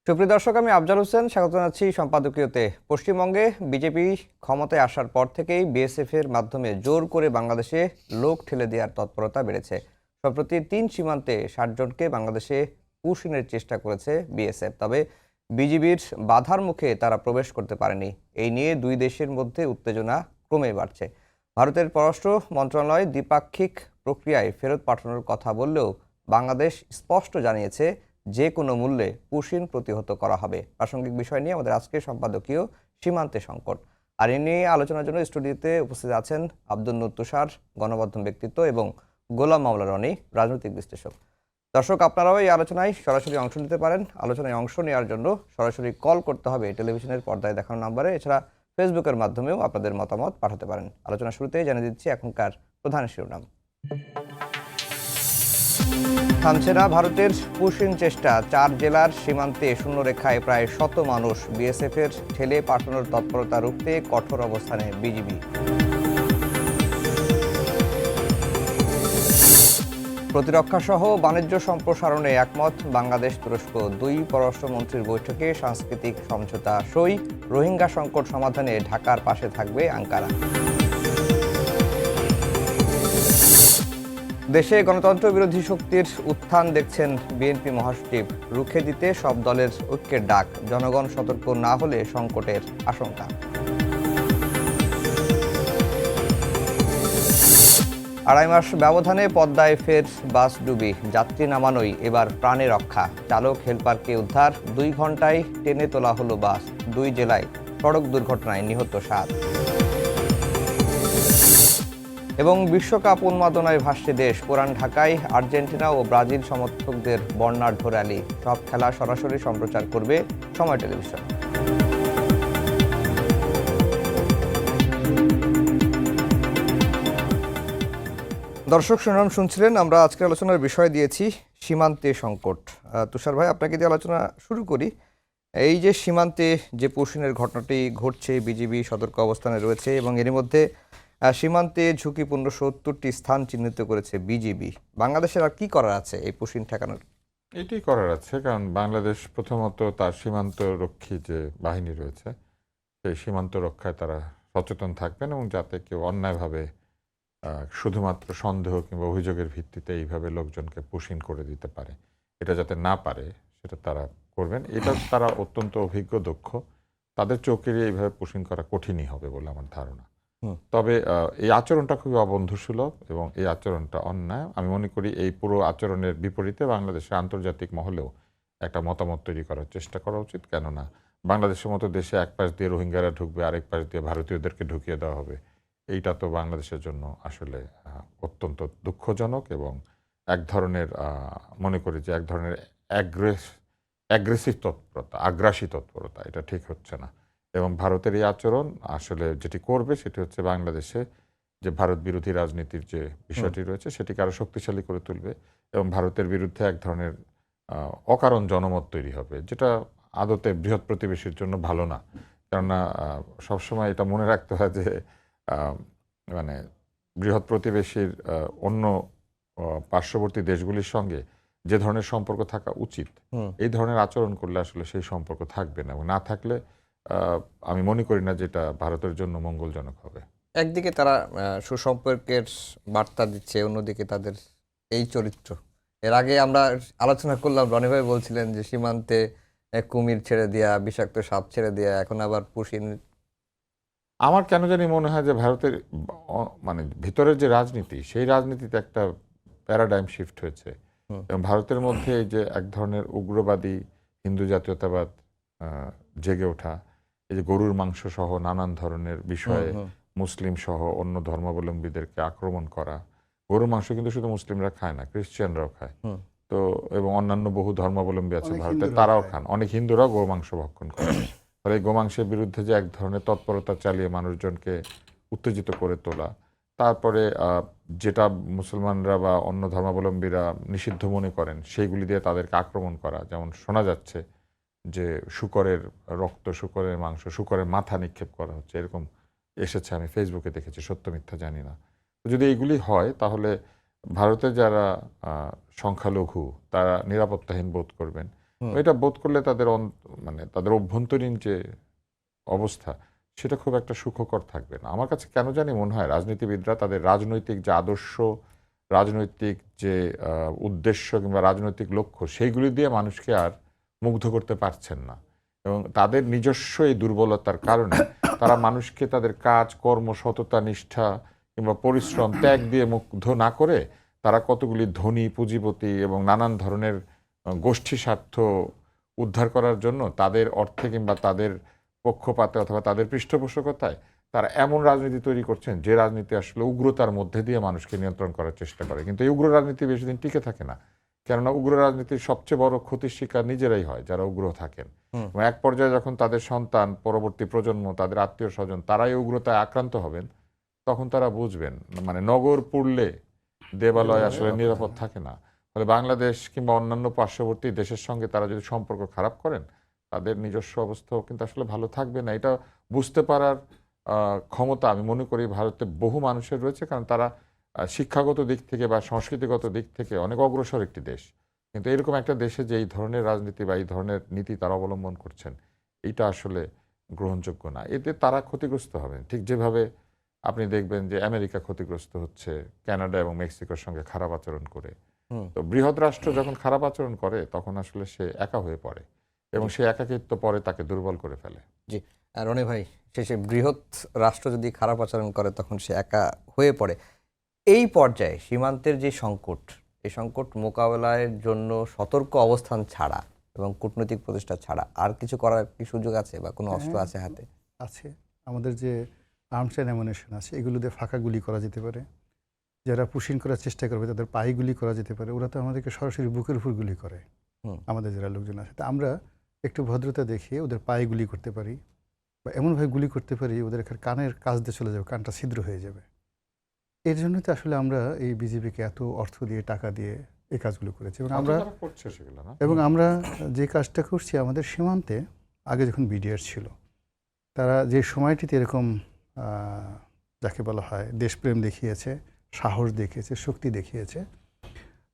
সুপ্রিয় দর্শক, আমি আফজাল হোসেন স্বাগত জানাচ্ছি সম্পাদকীয়তে। পশ্চিমবঙ্গে বিজেপি ক্ষমতায় আসার পর থেকেই বিএসএফ এর মাধ্যমে জোর করে বাংলাদেশে লোক ঠেলে দেওয়ার তৎপরতা বেড়েছে। সম্প্রতি ৩ সীমান্তে ৬০ জনকে বাংলাদেশে পুশিনের চেষ্টা করেছে বিএসএফ, তবে বিজিবির বাধার মুখে তারা প্রবেশ করতে পারেনি। এই নিয়ে দুই দেশের মধ্যে উত্তেজনা ক্রমেই বাড়ছে। ভারতের পররাষ্ট্র মন্ত্রণালয় দ্বিপাক্ষিক প্রক্রিয়ায় ফেরত পাঠানোর কথা বললেও বাংলাদেশ স্পষ্ট জানিয়েছে যে কোনো মূল্যে পুশিন প্রতিহত করা হবে। প্রাসঙ্গিক বিষয় নিয়ে আমাদের আজকের সম্পাদকীয় সীমান্তে সংকট। আর এ নিয়ে আলোচনার জন্য স্টুডিওতে উপস্থিত আছেন আব্দুল নূর তুষার, গণমাধ্যম ব্যক্তিত্ব, এবং গোলাম মাওলা রনি, রাজনৈতিক বিশ্লেষক। দর্শক, আপনারাও এই আলোচনায় সরাসরি অংশ নিতে পারেন। আলোচনায় অংশ নেওয়ার জন্য সরাসরি কল করতে হবে টেলিভিশনের পর্দায় দেখানো নাম্বারে। এছাড়া ফেসবুকের মাধ্যমেও আপনাদের মতামত পাঠাতে পারেন। আলোচনা শুরুতেই জানিয়ে দিচ্ছি এখনকার প্রধান শিরোনাম। থামছে না ভারতের পুশিন চেষ্টা। ৪ জেলার সীমান্তে শূন্যরেখায় প্রায় ১০০ মানুষ। বিএসএফ এর ঠেলে পাঠানোর তৎপরতা রুখতে কঠোর অবস্থানে বিজিবি। প্রতিরক্ষা সহ বাণিজ্য সম্প্রসারণে একমত বাংলাদেশ তুরস্ক। দুই পররাষ্ট্রমন্ত্রীর বৈঠকে সাংস্কৃতিক সমঝোতা সই। রোহিঙ্গা সংকট সমাধানে ঢাকার পাশে থাকবে আঙ্কারা। দেশে গণতন্ত্র বিরোধী শক্তির উত্থান দেখছেন বিএনপি মহাসচিব। রুখে দিতে সব দলের ঐক্যের ডাক। জনগণ সতর্ক না হলে সংকটের আশঙ্কা। আড়াই মাস ব্যবধানে পদ্মায় ফের বাস ডুবি। যাত্রী নামানোই এবার প্রাণে রক্ষা। চালক হেলপারকে উদ্ধার। 2 ঘন্টায় টেনে তোলা হলো বাস। 2 জেলায় সড়ক দুর্ঘটনায় নিহত 7। এবং বিশ্বকাপ উন্মাদনায় ভাসছে দেশ। পুরান ঢাকায় আর্জেন্টিনা ও ব্রাজিল সমর্থকদের বর্ণাঢ্য র্যালি। সব খেলা সরাসরি সম্প্রচার করবে সময় টেলিভিশন। দর্শক, শিরোনাম শুনছিলেন। আমরা আজকে আলোচনার বিষয় দিয়েছি সীমান্তে সংকট। তুষার ভাই, আপনাকে দিয়ে আলোচনা শুরু করি। এই যে সীমান্তে যে পুশিনের ঘটনাটি ঘটছে, বিজিবি সতর্ক অবস্থানে রয়েছে এবং এর মধ্যে সীমান্তে ঝুঁকিপূর্ণ ৭০টি স্থান চিহ্নিত করেছে বিজিবি। বাংলাদেশের আর কি করার আছে এই পুশিন ঠেকানোর? এটাই করার আছে, কারণ বাংলাদেশ প্রথমত তার সীমান্ত রক্ষী যে বাহিনী রয়েছে সেই সীমান্ত রক্ষায় তারা সচেতন থাকবেন এবং যাতে কেউ অন্যায়ভাবে শুধুমাত্র সন্দেহ কিংবা অভিযোগের ভিত্তিতে এইভাবে লোকজনকে পুশিন করে দিতে পারে, এটা যাতে না পারে সেটা তারা করবেন। এটা তারা অত্যন্ত অভিজ্ঞ, দক্ষ। তাদের চোখেরই এইভাবে পুশিন করা কঠিনই হবে বলে আমার ধারণা। তবে এই আচরণটা খুবই অবন্ধুসুলভ এবং এই আচরণটা অন্যায়। আমি মনে করি এই পুরো আচরণের বিপরীতে বাংলাদেশের আন্তর্জাতিক মহলেও একটা মতামত তৈরি করার চেষ্টা করা উচিত। কেননা বাংলাদেশের মতো দেশে এক পাশ দিয়ে রোহিঙ্গারা ঢুকবে, আরেক পাশ দিয়ে ভারতীয়দেরকে ঢুকিয়ে দেওয়া হবে, এইটা তো বাংলাদেশের জন্য আসলে অত্যন্ত দুঃখজনক এবং এক ধরনের মনে করি যে এক ধরনের অ্যাগ্রেসিভ তৎপরতা, আগ্রাসী তৎপরতা, এটা ঠিক হচ্ছে না। এবং ভারতের এই আচরণ আসলে যেটি করবে সেটি হচ্ছে বাংলাদেশে যে ভারত বিরোধী রাজনীতির যে বিষয়টি রয়েছে সেটিকে আরো শক্তিশালী করে তুলবে এবং ভারতের বিরুদ্ধে এক ধরনের অকারণ জনমত তৈরি হবে, যেটা আদতে বৃহৎ প্রতিবেশীর জন্য ভালো না। কেননা সবসময় এটা মনে রাখতে হয় যে মানে বৃহৎ প্রতিবেশীর অন্য পার্শ্ববর্তী দেশগুলির সঙ্গে যে ধরনের সম্পর্ক থাকা উচিত, এই ধরনের আচরণ করলে আসলে সেই সম্পর্ক থাকবে না, এবং না থাকলে আমি মনে করি না যেটা ভারতের জন্য মঙ্গলজনক হবে। একদিকে তারা সুসম্পর্কের বার্তা দিচ্ছে, অন্যদিকে তাদের এই চরিত্র। এর আগে আমরা আলোচনা করলাম, রনি ভাই বলছিলেন যে সীমান্তে কুমির ছেড়ে দেয়া, বিষাক্ত সাপ ছেড়ে দেয়া, এখন আবার পুশিন। আমার কেন জানি মনে হয় যে ভারতের মানে ভিতরের যে রাজনীতি, সেই রাজনীতিতে একটা প্যারাডাইম শিফট হয়েছে এবং ভারতের মধ্যে এই যে এক ধরনের উগ্রবাদী হিন্দু জাতীয়তাবাদ জেগে ওঠা, এই যে গরুর মাংস সহ নানান ধরনের বিষয়ে মুসলিম সহ অন্য ধর্মাবলম্বীদেরকে আক্রমণ করা। গরুর মাংস কিন্তু শুধু মুসলিমরা খায় না, ক্রিশ্চিয়ানরাও খায়। তো এবং অন্যান্য বহু ধর্মাবলম্বী আছে ভারতে, তারাও খান। অনেক হিন্দুরাও গো মাংস ভক্ষণ করে। এই গোমাংসের বিরুদ্ধে যে এক ধরনের তৎপরতা চালিয়ে মানুষজনকে উত্তেজিত করে তোলা, তারপরে যেটা মুসলমানরা বা অন্য ধর্মাবলম্বীরা নিষিদ্ধ মনে করেন সেইগুলি দিয়ে তাদেরকে আক্রমণ করা, যেমন শোনা যাচ্ছে যে শুকরের রক্ত, শুকরের মাংস, শুকরের মাথা নিক্ষেপ করা হচ্ছে, এরকম এসেছে, আমি ফেসবুকে দেখেছি, সত্য মিথ্যা জানি না। যদি এইগুলি হয় তাহলে ভারতে যারা সংখ্যালঘু তারা নিরাপত্তাহীন বোধ করবেন এটা বোধ করলে তাদের মানে তাদের অভ্যন্তরীণ যে অবস্থা সেটা খুব একটা সুখকর থাকবে না। আমার কাছে কেন জানি মনে হয় রাজনীতিবিদরা তাদের রাজনৈতিক যে আদর্শ, রাজনৈতিক যে উদ্দেশ্য কিংবা রাজনৈতিক লক্ষ্য সেইগুলি দিয়ে মানুষকে আর মুগ্ধ করতে পারছেন না, এবং তাদের নিজস্ব এই দুর্বলতার কারণে তারা মানুষকে তাদের কাজ কর্ম, সততা, নিষ্ঠা কিংবা পরিশ্রম, ত্যাগ দিয়ে মুগ্ধ না করে তারা কতগুলি ধনী, পুঁজিপতি এবং নানান ধরনের গোষ্ঠী স্বার্থ উদ্ধার করার জন্য তাদের অর্থে কিংবা তাদের পক্ষপাতে অথবা তাদের পৃষ্ঠপোষকতায় তারা এমন রাজনীতি তৈরি করছেন যে রাজনীতি আসলে উগ্রতার মধ্যে দিয়ে মানুষকে নিয়ন্ত্রণ করার চেষ্টা করে। কিন্তু এই উগ্র রাজনীতি বেশি দিন টিকে থাকে না, কেননা উগ্র রাজনীতির সবচেয়ে বড় ক্ষতির শিকার নিজেরাই হয় যারা উগ্র থাকেন। এবং এক পর্যায়ে যখন তাদের সন্তান, পরবর্তী প্রজন্ম, তাদের আত্মীয় স্বজন তারাই উগ্রতায় আক্রান্ত হবেন, তখন তারা বুঝবেন মানে নগর পুড়লে দেবালয় আসলে নিরাপদ থাকে না। ফলে বাংলাদেশ কিংবা অন্যান্য পার্শ্ববর্তী দেশের সঙ্গে তারা যদি সম্পর্ক খারাপ করেন, তাদের নিজস্ব অবস্থাও কিন্তু আসলে ভালো থাকবে না। এটা বুঝতে পারার ক্ষমতা আমি মনে করি ভারতে বহু মানুষের রয়েছে, কারণ তারা শিক্ষাগত দিক থেকে বা সংস্কৃতিগত দিক থেকে অনেক অগ্রসর একটি দেশ। কিন্তু এরকম একটা দেশে যে এই ধরনের রাজনীতি বা এই ধরনের নীতি তারা অবলম্বন করছেন, এটা আসলে গ্রহণযোগ্য না। এতে তারা ক্ষতিগ্রস্ত হবেন, ঠিক যেভাবে আপনি দেখবেন যে আমেরিকা ক্ষতিগ্রস্ত হচ্ছে কানাডা এবং মেক্সিকোর সঙ্গে খারাপ আচরণ করে। তো বৃহৎ রাষ্ট্র যখন খারাপ আচরণ করে তখন আসলে সে একা হয়ে পড়ে এবং সে একাকিত্ব পরে তাকে দুর্বল করে ফেলে। জি, রনি ভাই, শেষে বৃহৎ রাষ্ট্র যদি খারাপ আচরণ করে তখন সে একা হয়ে পড়ে। এই পর্যায়ে সীমান্তের যে সংকট, এই সংকট মোকাবেলার জন্য সতর্ক অবস্থান ছাড়া এবং কূটনৈতিক প্রচেষ্টা ছাড়া আর কিছু করার কি সুযোগ আছে বা কোনো অস্ত্র আছে হাতে? আছে। আমাদের যে আর্মস অ্যান্ড অ্যামুনিশন আছে এগুলো দিয়ে ফাঁকা গুলি করা যেতে পারে। যারা পুশিং করার চেষ্টা করবে তাদের পায়ে গুলি করা যেতে পারে। ওরা তো আমাদেরকে সরাসরি বুকের উপর গুলি করে, আমাদের যারা লোকজন আছে। তা আমরা একটু ভদ্রতা দেখিয়ে ওদের পায়ে গুলি করতে পারি, বা এমনভাবে গুলি করতে পারি ওদের কানের কাছ দিয়ে চলে যাবে, কানটা ছিদ্র হয়ে যাবে। এর জন্যই তো আসলে আমরা এই বিজেপিকে এত অর্থ দিয়ে, টাকা দিয়ে এই কাজগুলো করেছি। এবং আমরা যে কাজটা করছি আমাদের সীমান্তে, আগে যখন বিডিআর ছিল তারা যে সময়টিতে এরকম যাকে বলা হয় দেশপ্রেম দেখিয়েছে, সাহস দেখিয়েছে, শক্তি দেখিয়েছে,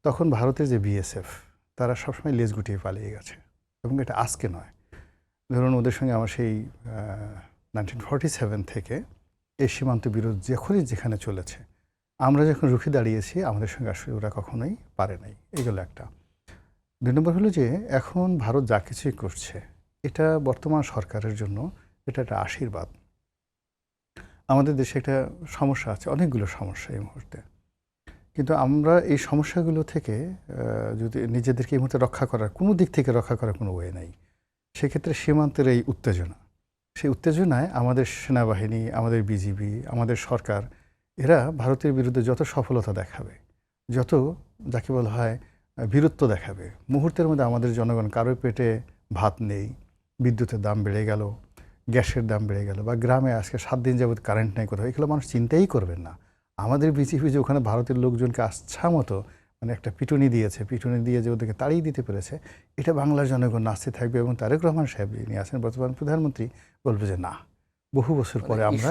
তখন ভারতের যে বিএসএফ তারা সবসময় লেজ গুটিয়ে পালিয়ে গেছে। এবং এটা আজকে নয়, ধরুন ওদের সঙ্গে আমার সেই 1947 থেকে এই সীমান্ত বিরোধ যখনই যেখানে চলেছে, আমরা যখন রুখে দাঁড়িয়েছি আমাদের সঙ্গে আসলে ওরা কখনোই পারে নাই। এগুলো একটা। 2 নম্বর হলো যে এখন ভারত যা কিছুই করছে এটা বর্তমান সরকারের জন্য এটা একটা আশীর্বাদ। আমাদের দেশে একটা সমস্যা আছে, অনেকগুলো সমস্যা এই মুহূর্তে, কিন্তু আমরা এই সমস্যাগুলো থেকে যদি নিজেদেরকে এই মুহূর্তে রক্ষা করার কোনো দিক থেকে রক্ষা করার কোনো ওয়ে নাই, সেক্ষেত্রে সীমান্তের এই উত্তেজনা, সেই উত্তেজনায় আমাদের সেনাবাহিনী, আমাদের বিজিবি, আমাদের সরকার এরা ভারতের বিরুদ্ধে যত সফলতা দেখাবে, যত যাকে বলা হয় বীরত্ব দেখাবে, মুহূর্তের মধ্যে আমাদের জনগণ কারোর পেটে ভাত নেই, বিদ্যুতের দাম বেড়ে গেল, গ্যাসের দাম বেড়ে গেল, বা গ্রামে আজকে 7 দিন যাবত কারেন্ট নেই কোথাও, এগুলো মানুষ চিন্তাই করবেন না। আমাদের বিজেপি যে ওখানে ভারতের লোকজনকে আচ্ছা মতো মানে একটা পিটুনি দিয়েছে, পিটুনি দিয়ে যে ওদেরকে তাড়িয়ে দিতে পেরেছে, এটা বাংলার জনগণ নাচতে থাকবে। এবং তারেক রহমান সাহেব যিনি আছেন বর্তমান প্রধানমন্ত্রী বলবে যে না, বহু বছর পরে আমরা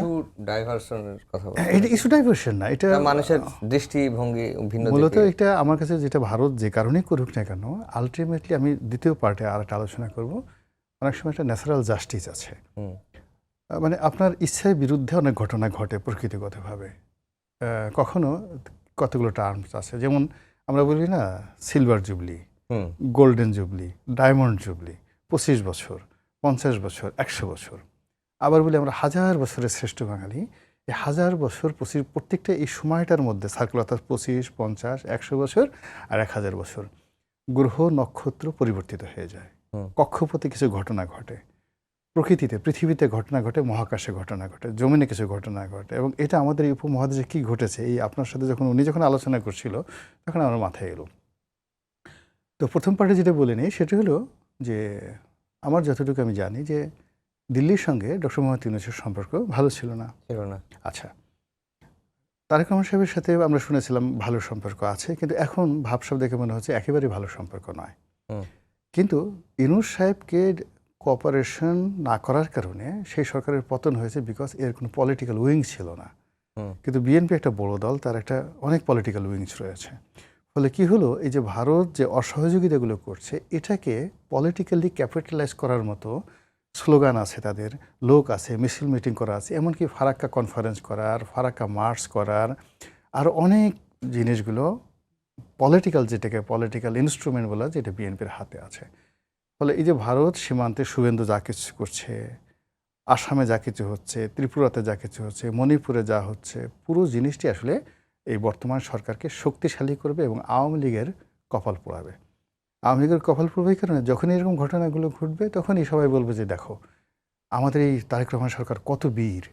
এটা ইস্যু ডাইভার্সন না, এটা মানুষের দৃষ্টিভঙ্গি ভিন্ন। মূলত এটা আমার কাছে যেটা ভারত যে কারণেই করুক না কেন, আলটিমেটলি আমি দ্বিতীয় পার্টে আর একটা আলোচনা করব, অনেক সময় একটা ন্যাচারাল জাস্টিস আছে। মানে আপনার ইচ্ছার বিরুদ্ধে অনেক ঘটনা ঘটে প্রকৃতিগতভাবে। কখনো কতগুলো টার্মস আছে, যেমন আমরা বলি না silver jubilee, golden jubilee, diamond jubilee, 25 বছর, 50 বছর, 100 বছর। আবার বলি আমরা 1000 বছরের শ্রেষ্ঠ বাঙালি। এই 1000 বছর, প্রত্যেকটা এই সময়টার মধ্যে সার্কেল, অর্থাৎ 25, 50, 100 বছর আর 1000 বছর, গ্রহ নক্ষত্র পরিবর্তিত হয়ে যায়, কক্ষপথে কিছু ঘটনা ঘটে, প্রকৃতিতে পৃথিবীতে ঘটনা ঘটে, মহাকাশে ঘটনা ঘটে, জমিনে কিছু ঘটনা ঘটে। এবং এটা আমাদের এই উপমহাদেশে কী ঘটেছে, এই আপনার সাথে উনি যখন আলোচনা করছিল তখন আমার মাথায় এলো। তো প্রথম পার্টে যেটা বলে নিই সেটা হলো যে আমার যতটুকু আমি জানি যে দিল্লির সঙ্গে ডক্টর মোহাম্মদ ইউনূসের সম্পর্ক ভালো ছিল না। আচ্ছা, তারেক রহমান সাহেবের সাথে আমরা শুনেছিলাম ভালো সম্পর্ক আছে, কিন্তু এখন ভাবসাব দেখে মনে হচ্ছে একেবারেই ভালো সম্পর্ক নয়। কিন্তু ইউনূস সাহেবকে কোঅপারেশন না করার কারণে সেই সরকারের পতন হয়েছে, বিকজ এর কোনো পলিটিক্যাল উইংস ছিল না। কিন্তু বিএনপি একটা বড় দল, তার একটা অনেক পলিটিক্যাল উইংস রয়েছে। ফলে কি হলো, এই যে ভারত যে অসহযোগিতাগুলো করছে এটাকে পলিটিক্যালি ক্যাপিটালাইজ করার মতো স্লোগান আছে, তাদের লোক আছে, মিছিল মিটিং করা আছে, এমনকি ফারাক্কা কনফারেন্স করার, ফারাক্কা মার্চ করার, আর অনেক জিনিসগুলো পলিটিক্যাল, যেটাকে পলিটিক্যাল ইনস্ট্রুমেন্ট বলা, যেটা বিএনপির হাতে আছে। ফলে এই যে ভারত সীমান্তে শুভেন্দু যা কিছু করছে, আসামে যা কিছু হচ্ছে, ত্রিপুরাতে যা কিছু হচ্ছে, মণিপুরে যা হচ্ছে, পুরো জিনিসটি আসলে এই বর্তমান সরকারকে শক্তিশালী করবে এবং আওয়ামী লীগের কপাল পোড়াবে। আওয়ামী লীগের কপাল পোড়াবে এই কারণে, যখন এরকম ঘটনাগুলো ঘটবে তখনই সবাই বলবে যে দেখো আমাদের এই তারেক রহমান সরকার কত বীর,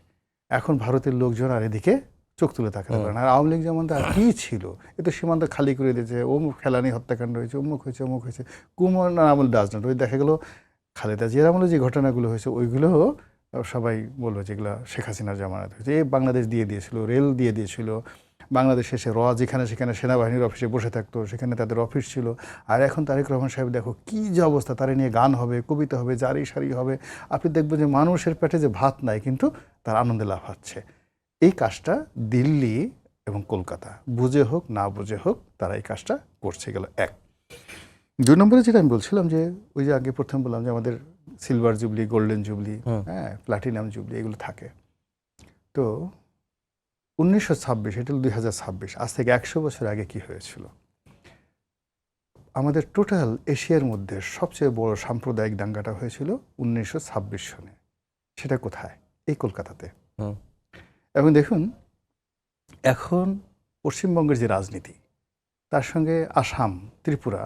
এখন ভারতের লোকজন আর এদিকে চোখ তুলে তাকাতে পারে না। আর আওয়ামী লীগ যেমন তার কী ছিল, এ তো সীমান্ত খালি করে দিয়েছে, অমুক ফেলানি হত্যাকাণ্ড হয়েছে, অমুক হয়েছে, অমুক হয়েছে, কুমার আমল ডাজ নট। ওই দেখা গেলো খালেদা জিয়ার আমলে যে ঘটনাগুলো হয়েছে ওইগুলো সবাই বললো যেগুলো শেখ হাসিনার জামানাত হয়েছে, এই বাংলাদেশ দিয়ে দিয়েছিল, রেল দিয়ে দিয়েছিল, বাংলাদেশ এসে যেখানে সেখানে সেনাবাহিনীর অফিসে বসে থাকতো, সেখানে তাদের অফিস ছিল। আর এখন তারেক রহমান সাহেব দেখো কী যে অবস্থা, তারা নিয়ে গান হবে, কবিতা হবে, জারি সারি হবে, আপনি দেখবেন যে মানুষের পেটে যে ভাত নাই কিন্তু তার আনন্দে লাফাচ্ছে। এই কাজটা দিল্লি এবং কলকাতা বুঝে হোক না বুঝে হোক তারা এই কাজটা করছে, গেল এক। 2 নম্বরে যেটা আমি বলছিলাম যে ওই যে আগে প্রথম বললাম যে আমাদের সিলভার জুবলি, গোল্ডেন জুবলি, হ্যাঁ, প্লাটিনাম জুবলি, এগুলো থাকে। তো 1926, এটা 2026, আজ থেকে 100 বছর আগে কি হয়েছিল? আমাদের টোটাল এশিয়ার মধ্যে সবচেয়ে বড় সাম্প্রদায়িক দাঙ্গাটা হয়েছিল 1926 সনে। সেটা কোথায়? এই কলকাতাতে। এবং দেখুন এখন পশ্চিমবঙ্গের যে রাজনীতি, তার সঙ্গে আসাম, ত্রিপুরা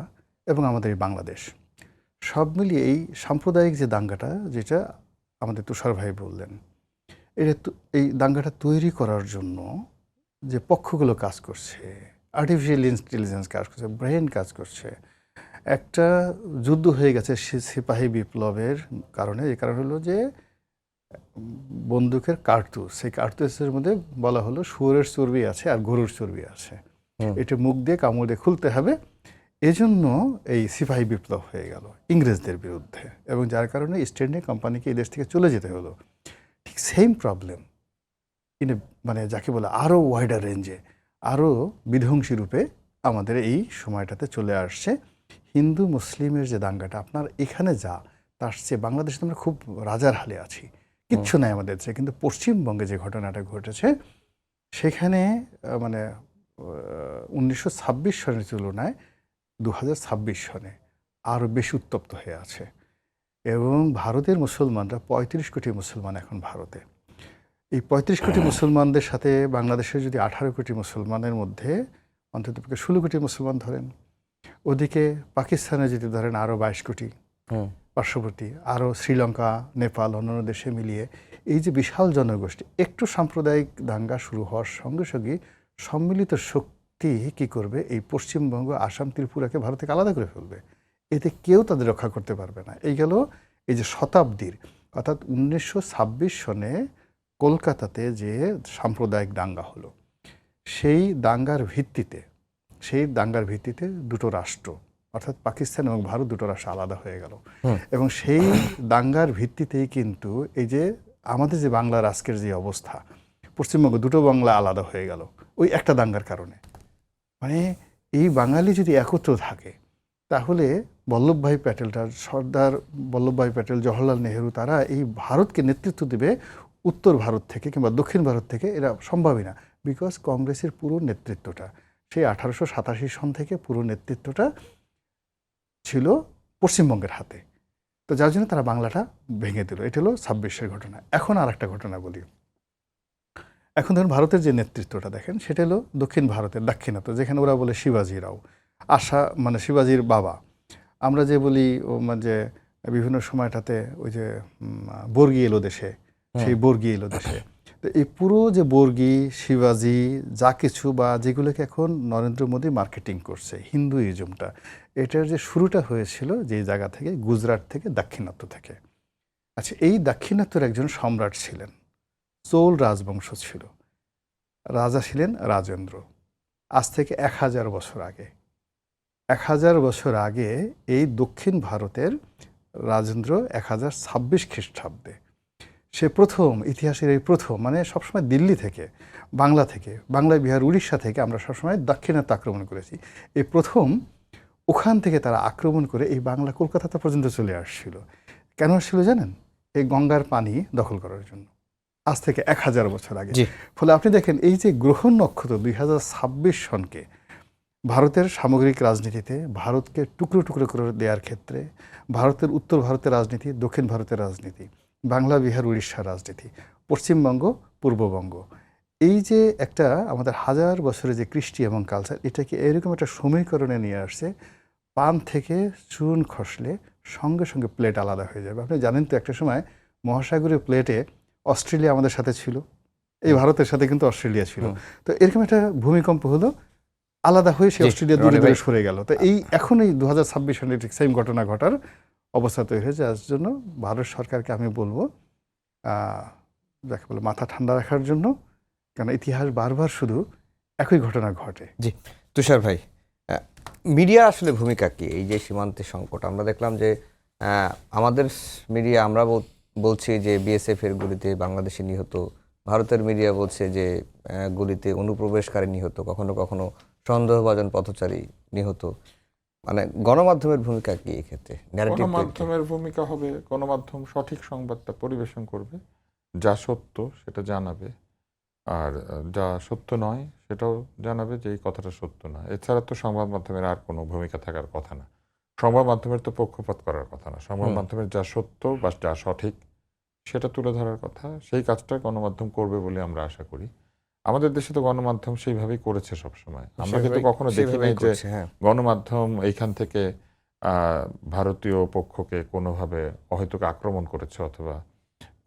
এবং আমাদের এই বাংলাদেশ, সব মিলিয়ে এই সাম্প্রদায়িক যে দাঙ্গাটা, যেটা আমাদের তুষার ভাই বললেন, এই দাঙ্গাটা তৈরি করার জন্য যে পক্ষগুলো কাজ করছে, আর্টিফিশিয়াল ইন্টেলিজেন্স কাজ করছে, ব্রেন কাজ করছে, একটা যুদ্ধ হয়ে গেছে সিপাহী বিপ্লবের কারণে। এই কারণ হলো যে বন্দুকের কার্তুজ, সেই কার্তুজের মধ্যে বলা হলো শুয়োরের চর্বি আছে আর গরুর চর্বি আছে, এটা মুখ দিয়ে কামড় দিয়ে খুলতে হবে। এজন্য এই সিপাহী বিপ্লব হয়ে গেল ইংরেজদের বিরুদ্ধে, এবং যার কারণে ইস্ট ইন্ডিয়া কোম্পানিকে এই দেশ থেকে চলে যেতে হলো। ঠিক সেম প্রবলেম মানে যাকে বলে আরও ওয়াইডার রেঞ্জে, আরও বিধ্বংসী রূপে আমাদের এই সময়টাতে চলে আসছে। হিন্দু মুসলিমের যে দাঙ্গাটা, আপনার এখানে যা, তার চেয়ে বাংলাদেশে আমরা খুব রাজার হালে আছি, কিচ্ছু নাই আমাদের চেয়ে। কিন্তু পশ্চিমবঙ্গে যে ঘটনাটা ঘটেছে সেখানে মানে 1926 সনের তুলনায় 2026 সনে আরও বেশি উত্তপ্ত হয়ে আছে। এবং ভারতের মুসলমানরা 35 কোটি মুসলমান এখন ভারতে। এই 35 কোটি মুসলমানদের সাথে বাংলাদেশের যদি 18 কোটি মুসলমানের মধ্যে অন্ততপক্ষে 16 কোটি মুসলমান ধরেন, ওদিকে পাকিস্তানে যদি ধরেন আরও 22 কোটি পার্শ্ববর্তী, আরও শ্রীলঙ্কা, নেপাল, অন্যান্য দেশে মিলিয়ে এই যে বিশাল জনগোষ্ঠী, একটু সাম্প্রদায়িক দাঙ্গা শুরু হওয়ার সঙ্গে সঙ্গে সম্মিলিত শক্তি কি করবে, এই পশ্চিমবঙ্গ, আসাম, ত্রিপুরাকে ভারত থেকে আলাদা করে ফেলবে। এতে কেউ তাদের রক্ষা করতে পারবে না। এই গেল এই যে শতাব্দীর, অর্থাৎ 1926 সনে কলকাতাতে যে সাম্প্রদায়িক দাঙ্গা হলো, সেই দাঙ্গার ভিত্তিতে দুটো রাষ্ট্র, অর্থাৎ পাকিস্তান এবং ভারত, দুটো রাষ্ট্র আলাদা হয়ে গেল। এবং সেই দাঙ্গার ভিত্তিতেই কিন্তু এই যে আমাদের যে বাংলার আজকের যে অবস্থা, পশ্চিমবঙ্গ দুটো বাংলা আলাদা হয়ে গেল ওই একটা দাঙ্গার কারণে। মানে এই বাঙালি যদি একত্র থাকে তাহলে বল্লভভাই প্যাটেলটা, সর্দার বল্লভভাই প্যাটেল, জওহরলাল নেহেরু, তারা এই ভারতকে নেতৃত্ব দেবে উত্তর ভারত থেকে কিংবা দক্ষিণ ভারত থেকে, এরা সম্ভবই না। বিকজ কংগ্রেসের পুরো নেতৃত্বটা সেই 1887 সন থেকে পুরো নেতৃত্বটা ছিল পশ্চিমবঙ্গের হাতে। তো যার জন্য তারা বাংলাটা ভেঙে দিল। এটা হলো 26-এর ঘটনা। এখন আর একটা ঘটনা বলি। এখন ধরুন ভারতের যে নেতৃত্বটা দেখেন, সেটা হলো দক্ষিণ ভারতের দাক্ষিণাত্য, যেখানে ওরা বলে শিবাজিরাও, মানে শিবাজির বাবা। আমরা যে বলি যে বিভিন্ন সময়টাতে ওই যে বর্গী এলো দেশে, সেই বর্গী এলো দেশে। তো এই পুরো যে বর্গী, শিবাজি, যা কিছু বা যেগুলোকে এখন নরেন্দ্র মোদী মার্কেটিং করছে, হিন্দুইজমটা, এটার যে শুরুটা হয়েছিল যে জায়গা থেকে, গুজরাট থেকে, দাক্ষিণাত্য থেকে। আচ্ছা, এই দাক্ষিণাত্যের একজন সম্রাট ছিলেন, চোল রাজবংশ ছিল, রাজা ছিলেন রাজেন্দ্র। আজ থেকে 1000 বছর আগে, 1000 বছর আগে এই দক্ষিণ ভারতের রাজেন্দ্র 1026 খ্রিস্টাব্দে সে প্রথম, ইতিহাসের এই প্রথম, মানে সবসময় দিল্লি থেকে, বাংলা থেকে, বাংলা, বিহার, উড়িষ্যা থেকে আমরা সবসময় দাক্ষিণাত্য আক্রমণ করেছি। এই প্রথম ওখান থেকে তারা আক্রমণ করে এই বাংলা কলকাতা পর্যন্ত চলে আসছিল। কেন আসছিল জানেন? এই গঙ্গার পানি দখল করার জন্য, আজ থেকে 1000 বছর আগে। জি। ফলে আপনি দেখেন এই যে গ্রহণ নক্ষত্র 2026 সনকে ভারতের সামগ্রিক রাজনীতিতে ভারতকে টুকরো টুকরো করে দেওয়ার ক্ষেত্রে, ভারতের উত্তর ভারতের রাজনীতি, দক্ষিণ ভারতের রাজনীতি, বাংলা, বিহার, উড়িষ্যার রাজনীতি, পশ্চিমবঙ্গ, পূর্ববঙ্গ, এই যে একটা আমাদের 1000 বছরের যে কৃষ্টি এবং কালচার, এটাকে এরকম একটা সমীকরণে নিয়ে আসছে। পান থেকে চুন খসলে সঙ্গে সঙ্গে প্লেট আলাদা হয়ে যাবে। আপনি জানেন তো একটা সময় মহাসাগরীয় প্লেটে অস্ট্রেলিয়া আমাদের সাথে ছিল, এই ভারতের সাথে কিন্তু অস্ট্রেলিয়া ছিল। তো এরকম একটা ভূমিকম্প হলো, আলাদা হয়ে সে জি, অস্ট্রেলিয়া দূরে রনি দূরে ভাই। সরে গেল। তো এই এখন এই 2026 সালে ঠিক সেম ঘটনা ঘটার অবস্থা তৈরি হয়েছে। যার জন্য ভারত সরকারকে আমি বলবো যাকে বলে মাথা ঠান্ডা রাখার জন্য, কারণ ইতিহাস বারবার শুধু একই ঘটনা ঘটে। জি, তুষার ভাই, মিডিয়া আসলে ভূমিকা কি এই যে সীমান্তে সংকট? আমরা দেখলাম যে আমাদের মিডিয়া আমরা বলছি যে বিএসএফ এর গুলিতে বাংলাদেশে নিহত, ভারতের মিডিয়া বলছে যে গুলিতে অনুপ্রবেশকারী নিহত, কখনো কখনো সন্দেহভাজন পথচারী নিহত। মানে গণমাধ্যমের ভূমিকা কি এই ক্ষেত্রে? ন্যারেটিভ গণমাধ্যমের ভূমিকা হবে, গণমাধ্যম সঠিক সংবাদটা পরিবেশন করবে, যা সত্য সেটা জানাবে, আর যা সত্য নয় সেটাও জানাবে যে এই কথাটা সত্য না। এছাড়া তো সংবাদ মাধ্যমের আর কোনো ভূমিকা থাকার কথা না। সংবাদ মাধ্যমের তো পক্ষপাত করার কথা না। সংবাদ মাধ্যমের যা সত্য বা যা সঠিক সেটা তুলে ধরার কথা, সেই কাজটা গণমাধ্যম করবে বলে আমরা আশা করি। আমাদের দেশে তো গণমাধ্যম সেইভাবেই করেছে সবসময়। আমরা কিন্তু কখনো দেখি নাই যে গণমাধ্যম এইখান থেকে ভারতীয় পক্ষকে কোনোভাবে অহেতুক আক্রমণ করেছে অথবা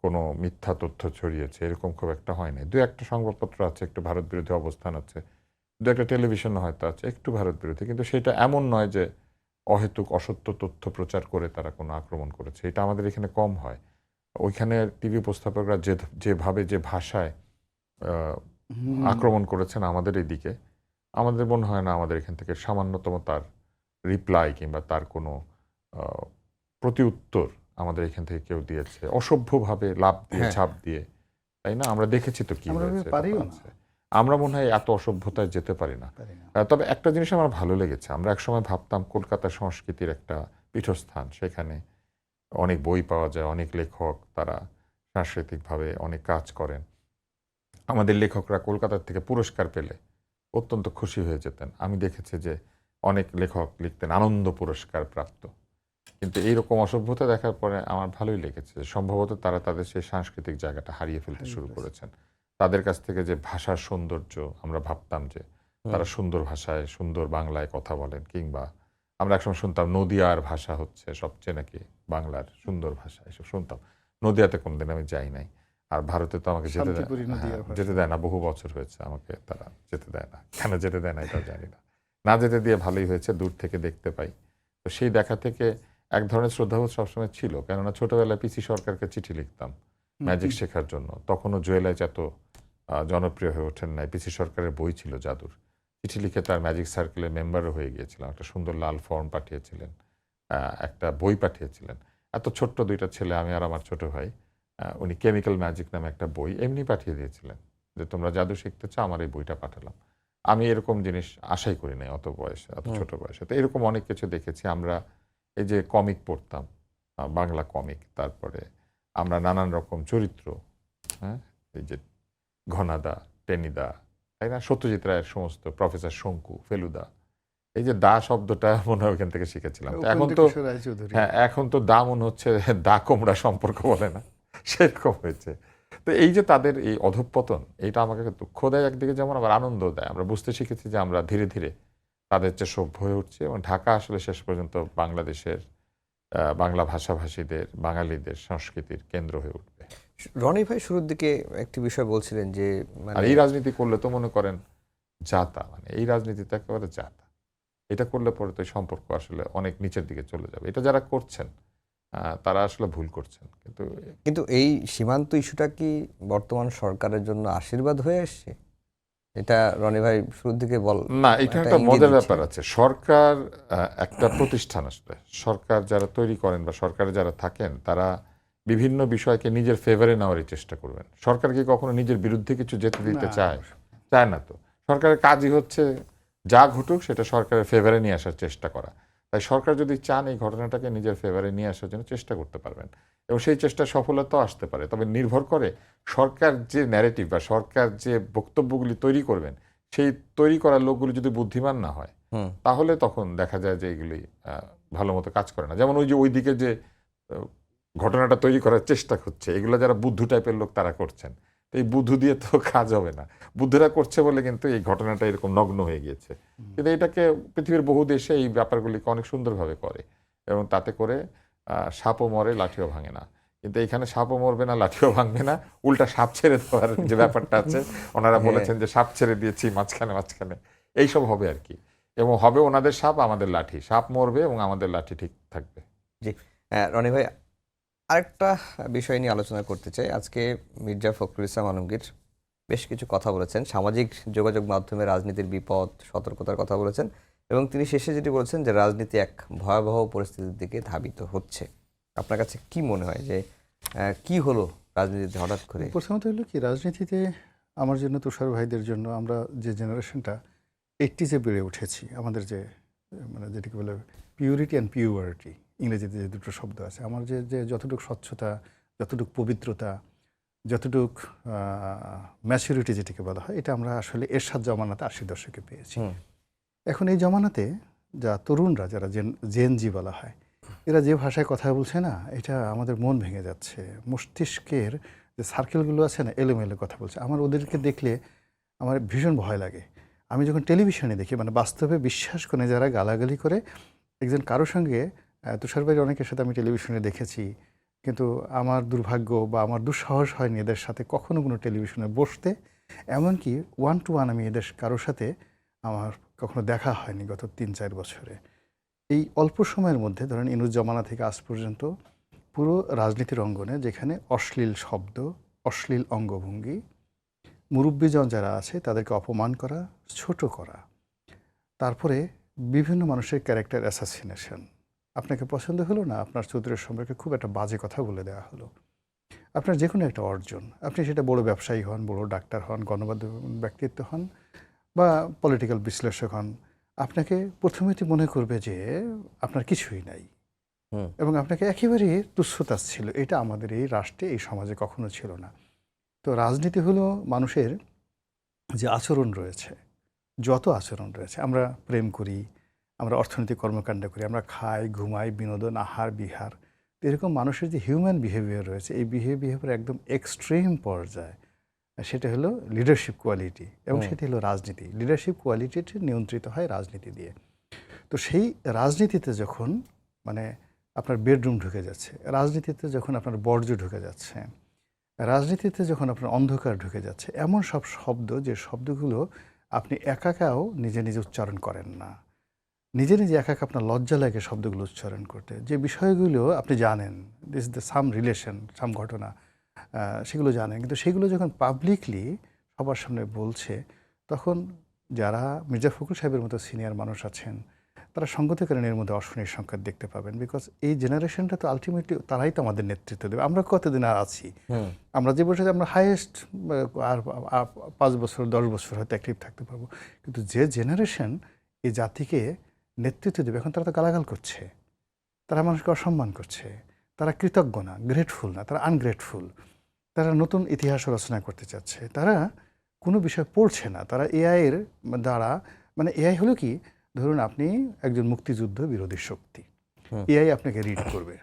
কোনো মিথ্যা তথ্য ছড়িয়েছে, এরকম খুব একটা হয় না। দু একটা সংবাদপত্র আছে একটু ভারত বিরোধী অবস্থান আছে, দু একটা টেলিভিশন হয়তো আছে একটু ভারত বিরোধী, কিন্তু সেটা এমন নয় যে অহেতুক অসত্য তথ্য প্রচার করে তারা কোনো আক্রমণ করেছে। এটা আমাদের এখানে কম হয়। ওইখানে টিভি উপস্থাপকরা যেভাবে যে ভাষায় আক্রমণ করেছেন আমাদের এদিকে, আমাদের মনে হয় না আমাদের এখান থেকে সামান্যতম তার রিপ্লাই কিংবা তার কোনো প্রতি উত্তর আমাদের এখান থেকে কেউ দিয়েছে অসভ্যভাবে লাভ দিয়ে ঝাঁপ দিয়ে, তাই না? আমরা দেখেছি তো কি হয়েছে। আমরা মনে হয় এত অসভ্যতায় যেতে পারি না। তবে একটা জিনিস আমার ভালো লেগেছে, আমরা একসময় ভাবতাম কলকাতা সংস্কৃতির একটা পীঠস্থান, সেখানে অনেক বই পাওয়া যায়, অনেক লেখক তারা সাংস্কৃতিকভাবে অনেক কাজ করেন। আমাদের লেখকরা কলকাতার থেকে পুরস্কার পেলে অত্যন্ত খুশি হয়ে যেতেন। আমি দেখেছি যে অনেক লেখক লিখতেন আনন্দ পুরস্কার প্রাপ্ত। কিন্তু এইরকম অসভ্যতা দেখার পরে আমার ভালোই লেগেছে, সম্ভবত তারা তাদের সেই সাংস্কৃতিক জায়গাটা হারিয়ে ফেলতে শুরু করেছেন। তাদের কাছ থেকে যে ভাষার সৌন্দর্য, আমরা ভাবতাম যে তারা সুন্দর ভাষায় সুন্দর বাংলায় কথা বলেন, কিংবা আমরা একসময় শুনতাম নদিয়ার ভাষা হচ্ছে সবচেয়ে নাকি বাংলার সুন্দর ভাষা, এসব শুনতাম। নদিয়াতে কোনদিন আমি যাই নাই, আর ভারতে তো আমাকে যেতে দেয় না, বহু বছর হয়েছে আমাকে তারা যেতে দেয় না। কেন যেতে দেয় না এটাও জানি না, না যেতে দিয়ে ভালোই হয়েছে, দূর থেকে দেখতে পাই। তো সেই দেখা থেকে এক ধরনের শ্রদ্ধাবোধ সবসময় ছিল, কেননা ছোটবেলায় পিসি সরকারকে চিঠি লিখতাম ম্যাজিক শেখার জন্য। তখনও জুয়েলাইজ এত জনপ্রিয় হয়ে ওঠেন নাই। পিসি সরকারের বই ছিল জাদুর, চিঠি লিখে তার ম্যাজিক সার্কেলের মেম্বারও হয়ে গিয়েছিলাম। একটা সুন্দর লাল ফর্ম পাঠিয়েছিলেন, একটা বই পাঠিয়েছিলেন। এত ছোট্ট দুইটা ছেলে, আমি আর আমার ছোট ভাই, উনি কেমিক্যাল ম্যাজিক নামে একটা বই এমনি পাঠিয়ে দিয়েছিলেন যে তোমরা জাদু শিখতে চাও, আমার এই বইটা পাঠালাম। আমি এরকম জিনিস আশাই করি নাই অত বয়সে, অত ছোট বয়সে। তো এরকম অনেক কিছু দেখেছি আমরা। এই যে কমিক পড়তাম, বাংলা কমিক, তারপরে আমরা নানান রকম চরিত্র, হ্যাঁ, এই যে ঘনাদা, টেনিদা, তাই না, সত্যজিৎ রায়ের সমস্ত, প্রফেসর শঙ্কু, ফেলুদা, এই যে দা শব্দটা মনে হয় ওইখান থেকে শিখেছিলাম। এখন তো হ্যাঁ, এখন তো দা মনে হচ্ছে দা কোমড়া সম্পর্ক বলে না, সেরকম হয়েছে। তো এই যে তাদের এই অধঃপতন, এইটা আমাকে দুঃখ দেয় একদিকে, যেমন আবার আনন্দ দেয়। আমরা বুঝতে শিখেছি যে আমরা ধীরে ধীরে তাদের চেয়ে সভ্য হয়ে উঠছি, এবং ঢাকা আসলে শেষ পর্যন্ত বাংলাদেশের বাংলা ভাষাভাষীদের, বাঙালিদের সংস্কৃতির কেন্দ্র হয়ে উঠবে। রনি ভাই শুরুর দিকে একটি বিষয় বলছিলেন যে আর এই রাজনীতি করলে তো মনে করেন জাতা, মানে এই রাজনীতিতে একেবারে জাতা, এটা করলে পরে তো সম্পর্ক আসলে অনেক নিচের দিকে চলে যাবে। এটা যারা করছেন তারা আসলে ভুল করছেন। কিন্তু এই সীমান্ত ইস্যুটা কি বর্তমান সরকারের জন্য আশীর্বাদ হয়ে আসছে? এটা রনি ভাই শুরুর দিকে না, এটা একটা মজার ব্যাপার আছে। সরকার একটা প্রতিষ্ঠান, আসলে সরকার যারা তৈরি করেন বা সরকারে যারা থাকেন, তারা বিভিন্ন বিষয়কে নিজের ফেভারে নেওয়ারই চেষ্টা করবেন। সরকার কি কখনো নিজের বিরুদ্ধে কিছু যেতে দিতে না, চায়? চায় না তো। সরকারের কাজই হচ্ছে যা ঘটুক সেটা সরকারের ফেভারে নিয়ে আসার চেষ্টা করা। তাই সরকার যদি চান এই ঘটনাটাকে নিজের ফেভারে নিয়ে আসার জন্য চেষ্টা করতে পারবেন এবং সেই চেষ্টায় সফলতাও আসতে পারে। তবে নির্ভর করে সরকার যে ন্যারেটিভ বা সরকার যে বক্তব্যগুলি তৈরি করবেন সেই তৈরি করা লোকগুলি যদি বুদ্ধিমান না হয় হুম তাহলে তখন দেখা যায় যে এগুলি ভালো মতো কাজ করে না। যেমন ওই যে ওইদিকে যে আহ, ঘটনাটা তৈরি করার চেষ্টা করছে এগুলো যারা বুদ্ধু টাইপের লোক তারা করছেন। তো এই বুদ্ধু দিয়ে তো কাজ হবে না। বুদ্ধুরা করছে বলে কিন্তু এই ঘটনাটা এরকম নগ্ন হয়ে গিয়েছে। কিন্তু এটাকে পৃথিবীর বহু দেশে এই ব্যাপারগুলিকে অনেক সুন্দরভাবে করে এবং তাতে করে সাপও মরে লাঠিও ভাঙে না। কিন্তু এখানে সাপও মরবে না লাঠিও ভাঙবে না, উল্টা সাপ ছেড়ে দেওয়ার যে ব্যাপারটা আছে ওনারা হ্যাঁ। বলেছেন যে সাপ ছেড়ে দিয়েছি মাঝখানে মাঝখানে এইসব হবে আর কি। এবং হবে ওনাদের সাপ আমাদের লাঠি, সাপ মরবে এবং আমাদের লাঠি ঠিক থাকবে। জি রনি ভাই, আরেকটা বিষয় নিয়ে আলোচনা করতে চাই। আজকে মির্জা ফখরুল ইসলাম আলমগীর বেশ কিছু কথা বলেছেন, সামাজিক যোগাযোগ মাধ্যমে রাজনীতির বিপদ সতর্কতার কথা বলেছেন এবং তিনি শেষে যেটি বলেছেন যে রাজনীতি এক ভয়াবহ পরিস্থিতির দিকে ধাবিত হচ্ছে। আপনার কাছে কি মনে হয় যে কি হলো রাজনীতিতে হঠাৎ করে? প্রথমত হলো কি, রাজনীতিতে আমার জন্য, তুষার ভাইদের জন্য, আমরা যে জেনারেশনটা 80s-এ বেড়ে উঠেছি, আমাদের যে মানে যেটাকে বলে পিউরিটি অ্যান্ড পিউরিটি, ইংরেজিতে যে দুটো শব্দ আছে, আমার যে যে যতটুকু স্বচ্ছতা, যতটুকু পবিত্রতা, যতটুক ম্যাচুরিটি যেটাকে বলা হয়, এটা আমরা আসলে এরশাদ জমানাতে 80 দশকে পেয়েছি। হুম এখন এই জমানাতে যা তরুণরা, যারা জেনজি বলা হয়, এরা যে ভাষায় কথা বলছে না, এটা আমাদের মন ভেঙে যাচ্ছে। মস্তিষ্কের যে সার্কেলগুলো আছে না, এলোমেলো কথা বলছে। আমার ওদেরকে দেখলে আমার ভীষণ ভয় লাগে। আমি যখন টেলিভিশনে দেখি, মানে বাস্তবে বিশ্বাস করে যারা গালাগালি করে, একজন কারোর সঙ্গে, তুষার ভাইয়ের অনেকের সাথে আমি টেলিভিশনে দেখেছি, কিন্তু আমার দুর্ভাগ্য বা আমার দুঃসাহস হয়নি এদের সাথে কখনো কোনো টেলিভিশনে বসতে। এমনকি 1-to-1 আমি এদের কারোর সাথে আমার কখনো দেখা হয়নি গত 3-4 বছরে। এই অল্প সময়ের মধ্যে ধরেন ইনুস জমানা থেকে আজ পর্যন্ত পুরো রাজনীতির অঙ্গনে যেখানে অশ্লীল শব্দ, অশ্লীল অঙ্গভঙ্গি, মুরব্বীজন যারা আছে তাদেরকে অপমান করা, ছোট করা, তারপরে বিভিন্ন মানুষের ক্যারেক্টার অ্যাসাসিনেশন, আপনাকে পছন্দ হলো না, আপনার চরিত্রের সম্পর্কে খুব একটা বাজে কথা বলে দেওয়া হলো, আপনার যে কোনো একটা অর্জন, আপনি সেটা বড় ব্যবসায়ী হন, বড় ডাক্তার হন, গণমাধ্যম ব্যক্তিত্ব হন বা পলিটিক্যাল বিশ্লেষক হন, আপনাকে প্রথমেই মনে করবে যে আপনার কিছুই নাই হুম এবং আপনাকে একেবারে তুচ্ছতাচ্ছ ছিল। এটা আমাদের এই রাষ্ট্রে, এই সমাজে কখনো ছিল না। তো রাজনীতি হলো মানুষের যে আচরণ রয়েছে, যত আচরণ রয়েছে, আমরা প্রেম করি, আমরা অর্থনৈতিক কর্মকাণ্ড করি, আমরা খাই, ঘুমাই, বিনোদন, আহার, বিহার, তো এরকম মানুষের যে হিউম্যান বিহেভিয়ার রয়েছে, এই বিহেভিয়ার একদম এক্সট্রিম পর্যায়ে, সেটা হলো লিডারশিপ কোয়ালিটি এবং সেটা হলো রাজনীতি। লিডারশিপ কোয়ালিটিটি নিয়ন্ত্রিত হয় রাজনীতি দিয়ে। তো সেই রাজনীতিতে যখন মানে আপনার বেডরুম ঢুকে যাচ্ছে, রাজনীতিতে যখন আপনার বর্জ্য ঢুকে যাচ্ছে, রাজনীতিতে যখন আপনার অন্ধকার ঢুকে যাচ্ছে, এমন সব শব্দ, যে শব্দগুলো আপনি একাও নিজে নিজে উচ্চারণ করেন না, নিজে নিজে একা আপনার লজ্জা লাগে শব্দগুলো উচ্চারণ করতে, যে বিষয়গুলো আপনি জানেন, দিস দ্য সাম রিলেশন, সাম ঘটনা, সেগুলো জানেন, কিন্তু সেগুলো যখন পাবলিকলি সবার সামনে বলছে, তখন যারা মির্জা ফখরুল সাহেবের মতো সিনিয়র মানুষ আছেন, তারা সঙ্গত করেন এর মধ্যে অশনির সংকেত দেখতে পাবেন। বিকজ এই জেনারেশনটা তো আলটিমেটলি তারাই তো আমাদের নেতৃত্ব দেবে। আমরা কতদিন আর আছি? হুম আমরা যে বসে আমরা হাইয়েস্ট আর 5 বছর 10 বছর হয়তো অ্যাক্টিভ থাকতে পারবো, কিন্তু যে জেনারেশন এই জাতিকে নেতৃত্ব দেবে, এখন তারা তো গালাগাল করছে, তারা মানুষকে অসম্মান করছে, তারা কৃতজ্ঞ না, গ্রেটফুল না, তারা আনগ্রেটফুল, তারা নতুন ইতিহাস রচনা করতে চাচ্ছে, তারা কোনো বিষয় পড়ছে না, তারা এআইয়ের দ্বারা, মানে এআই হলো কি, ধরুন আপনি একজন মুক্তিযুদ্ধ বিরোধী শক্তি, এআই আপনাকে রিড করবে,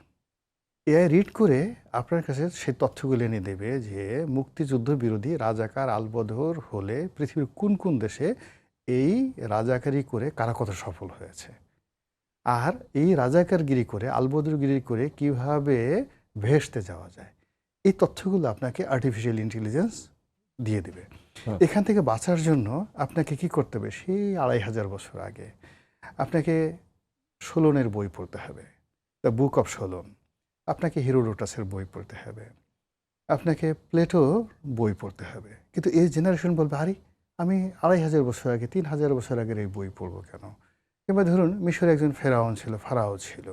এআই রিড করে আপনার কাছে সেই তথ্যগুলো এনে দেবে যে মুক্তিযুদ্ধ বিরোধী রাজাকার আলবদর হলে পৃথিবীর কোন কোন দেশে এই রাজাকারি করে কারা কত সফল হয়েছে, আর এই রাজাকারগিরি করে, আলবদরগিরি করে কিভাবে ভেস্তে যাওয়া যায়, এই তথ্যগুলো আপনাকে আর্টিফিশিয়াল ইন্টেলিজেন্স দিয়ে দেবে। এখান থেকে বাঁচার জন্য আপনাকে কি করতে হবে? সেই 2500 বছর আগে আপনাকে সোলনের বই পড়তে হবে, দ্য বুক অফ সোলন, আপনাকে হিরোডোটাসের বই পড়তে হবে, আপনাকে প্লেটো বই পড়তে হবে। কিন্তু এই জেনারেশন বলবে, আরে আমি 2500 বছর আগে, 3000 বছর আগের এই বই পড়বো কেন? কিংবা ধরুন মিশরে একজন ফেরাউন ছিল, ফারাও ছিল,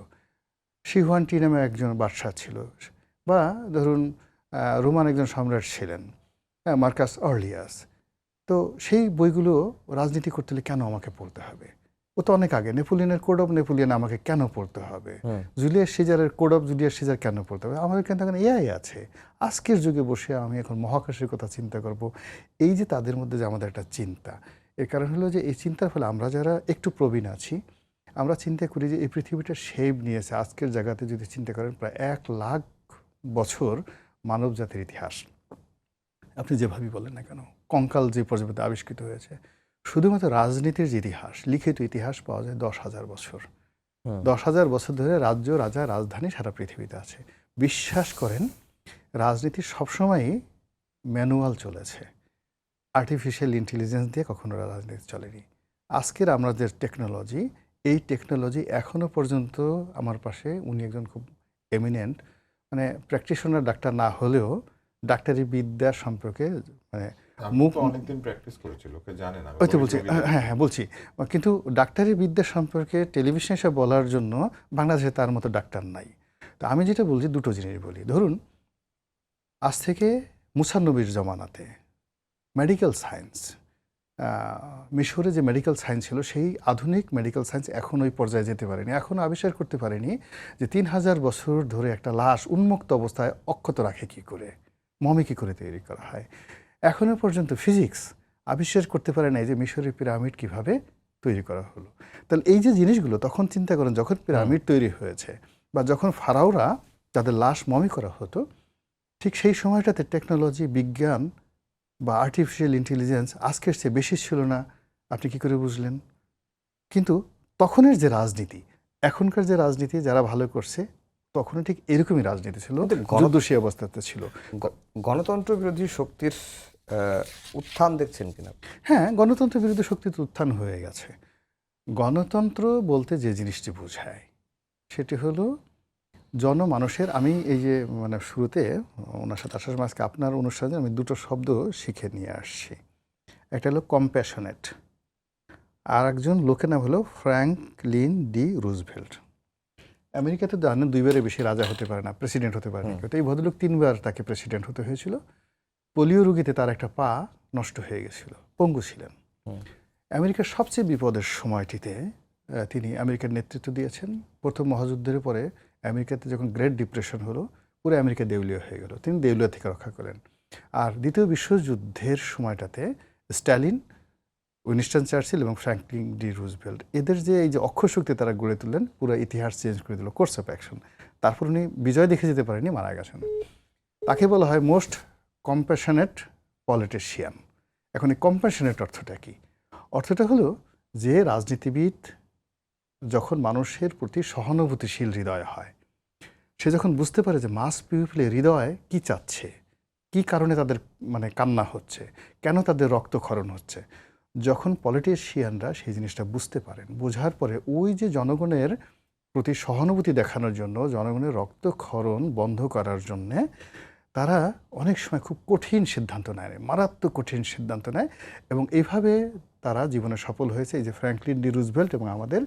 শিহুয়ানটি নামে একজন বাদশাহ ছিল, বা ধরুন রোমান একজন সম্রাট ছিলেন, মার্কাস অর্লিয়াস, তো সেই বইগুলো রাজনীতি করতে হলে কেন আমাকে পড়তে হবে? ও তো অনেক আগে। নেপোলিয়নের কোড অফ নেপোলিয়ন আমাকে কেন পড়তে হবে? জুলিয়াস সিজারের কোড অফ জুলিয়াস সিজার কেন পড়তে হবে? আমাদের কিন্তু এখন এআই আছে। আজকের যুগে বসে আমি এখন মহাকাশের কথা চিন্তা করব। এই যে তাদের মধ্যে যে আমাদের একটা চিন্তা, এর কারণ হলো যে এই চিন্তার ফলে আমরা যারা একটু প্রবীণ আছি, আমরা চিন্তা করি যে এই পৃথিবীটা শেপ নিয়েছে আজকের জায়গাতে যদি চিন্তা করেন প্রায় 1,00,000 বছর মানব জাতির ইতিহাস। আপনি যেভাবেই বলেন না কেন, কঙ্কাল যে পর্যন্ত আবিষ্কৃত হয়েছে, শুধুমাত্র রাজনীতির যে ইতিহাস, লিখিত ইতিহাস পাওয়া যায় 10,000 বছর। 10,000 বছর ধরে রাজ্য, রাজা, রাজধানী সারা পৃথিবীতে আছে। বিশ্বাস করেন, রাজনীতি সবসময়ই ম্যানুয়াল চলেছে। আর্টিফিশিয়াল ইন্টেলিজেন্স দিয়ে কখনো রাজনীতি চলেনি। আজকের আমরা যে টেকনোলজি, এই টেকনোলজি এখনো পর্যন্ত আমার পাশে উনি একজন খুব এমিনেন্ট, মানে প্র্যাকটিশনার ডাক্তার না হলেও ডাক্তারি বিদ্যা সম্পর্কে মানে মুখ অনেকদিন প্র্যাকটিস করেছি, লোকে জানে না। ওই তো বলছি, হ্যাঁ বলছি, কিন্তু ডাক্তারি বিদ্যা সম্পর্কে টেলিভিশনে এসে বলার জন্য বাংলাদেশে তার মতো ডাক্তার নাই। তো আমি যেটা বলছি দুটো জিনিস বলি। ধরুন, আজ থেকে মুসা নবীর জমানাতে মেডিকেল সায়েন্স, মিশরে যে মেডিকেল সায়েন্স ছিল, সেই আধুনিক মেডিকেল সায়েন্স এখন ওই পর্যায়ে যেতে পারেনি, এখনও আবিষ্কার করতে পারেনি যে 3,000 বছর ধরে একটা লাশ উন্মুক্ত অবস্থায় অক্ষত রাখে কী করে, মমি কী করে তৈরি করা হয়। এখনও পর্যন্ত ফিজিক্স আবিষ্কার করতে পারে না যে মিশরের পিরামিড কিভাবে তৈরি করা হলো। তাহলে এই যে জিনিসগুলো, তখন চিন্তা করেন যখন পিরামিড তৈরি হয়েছে বা যখন ফারাওরা তাদের লাশ মমি করা হতো, ঠিক সেই সময়টাতে টেকনোলজি, বিজ্ঞান বা আর্টিফিশিয়াল ইন্টেলিজেন্স আজকের চেয়ে বেশি ছিল না। আপনি কি করে বুঝলেন? কিন্তু তখনের যে রাজনীতি, এখনকার যে রাজনীতি যারা ভালো করছে, তখনও ঠিক এরকমই রাজনীতি ছিল, যুদ্ধশী অবস্থাতে ছিল। গণতন্ত্র বিরোধী শক্তির উত্থান দেখছেন কিনা? হ্যাঁ, গণতন্ত্র বিরোধী শক্তির উত্থান হয়ে গেছে। গণতন্ত্র বলতে যে জিনিসটি বোঝায় সেটি হলো জনমানুষের, আমি এই যে মানে শুরুতে ওনার সাথে আসার মাঝকে আপনার অনুষ্ঠানে আমি দুটো শব্দ শিখে নিয়ে আসছি। একটা হলো কম্প্যাশনেট, আর একজন লোকের নাম হলো ফ্র্যাঙ্কলিন ডি রুজভেল্ট। আমেরিকাতে জানেন 2বারের বেশি রাজা হতে পারে না, প্রেসিডেন্ট হতে পারে না। কিন্তু এই ভদ্রলোক 3বার তাকে প্রেসিডেন্ট হতে হয়েছিল। পোলিও রোগীতে তার একটা পা নষ্ট হয়ে গেছিল, পঙ্গু ছিলেন। আমেরিকার সবচেয়ে বিপদের সময়টিতে তিনি আমেরিকার নেতৃত্ব দিয়েছেন। প্রথম মহাযুদ্ধের পরে আমেরিকাতে যখন গ্রেট ডিপ্রেশন হলো, পুরো আমেরিকা দেউলিয়া হয়ে গেল, তিনি দেউলিয়া থেকে রক্ষা করেন। আর দ্বিতীয় বিশ্বযুদ্ধের সময়টাতে স্ট্যালিন, উইনস্টন চার্চিল এবং ফ্র্যাঙ্কলিন ডি রুজভেল্ট, এদের যে এই যে অক্ষশক্তি তারা গড়ে তুললেন, পুরো ইতিহাস চেঞ্জ করে দিল, কোর্স অফ অ্যাকশন। তারপর উনি বিজয় দেখে যেতে পারেনি, মারা গেছেন। তাকে বলা হয় মোস্ট কম্প্যাশনেট পলিটিশিয়ান। এখন এই কম্প্যাশনেট অর্থটা কি? অর্থটা হলো যে রাজনীতিবিদ যখন মানুষের প্রতি সহানুভূতিশীল হৃদয় হয়, সে যখন বুঝতে পারে যে মাস পিপলের হৃদয় কি চাচ্ছে, কি কারণে তাদের মানে কান্না হচ্ছে, কেন তাদের রক্তক্ষরণ হচ্ছে, যখন পলিটিশিয়ানরা সেই জিনিসটা বুঝতে পারেন, বোঝার পরে ওই যে জনগণের প্রতি সহানুভূতি দেখানোর জন্য, জনগণের রক্তক্ষরণ বন্ধ করার জন্যে তারা অনেক সময় খুব কঠিন সিদ্ধান্ত নেয়, মারাত্মক কঠিন সিদ্ধান্ত নেয়। এবং এইভাবে তারা জীবনে সফল হয়েছে। এই যে ফ্র্যাঙ্কলিন ডি রুজভেল্ট এবং আমাদের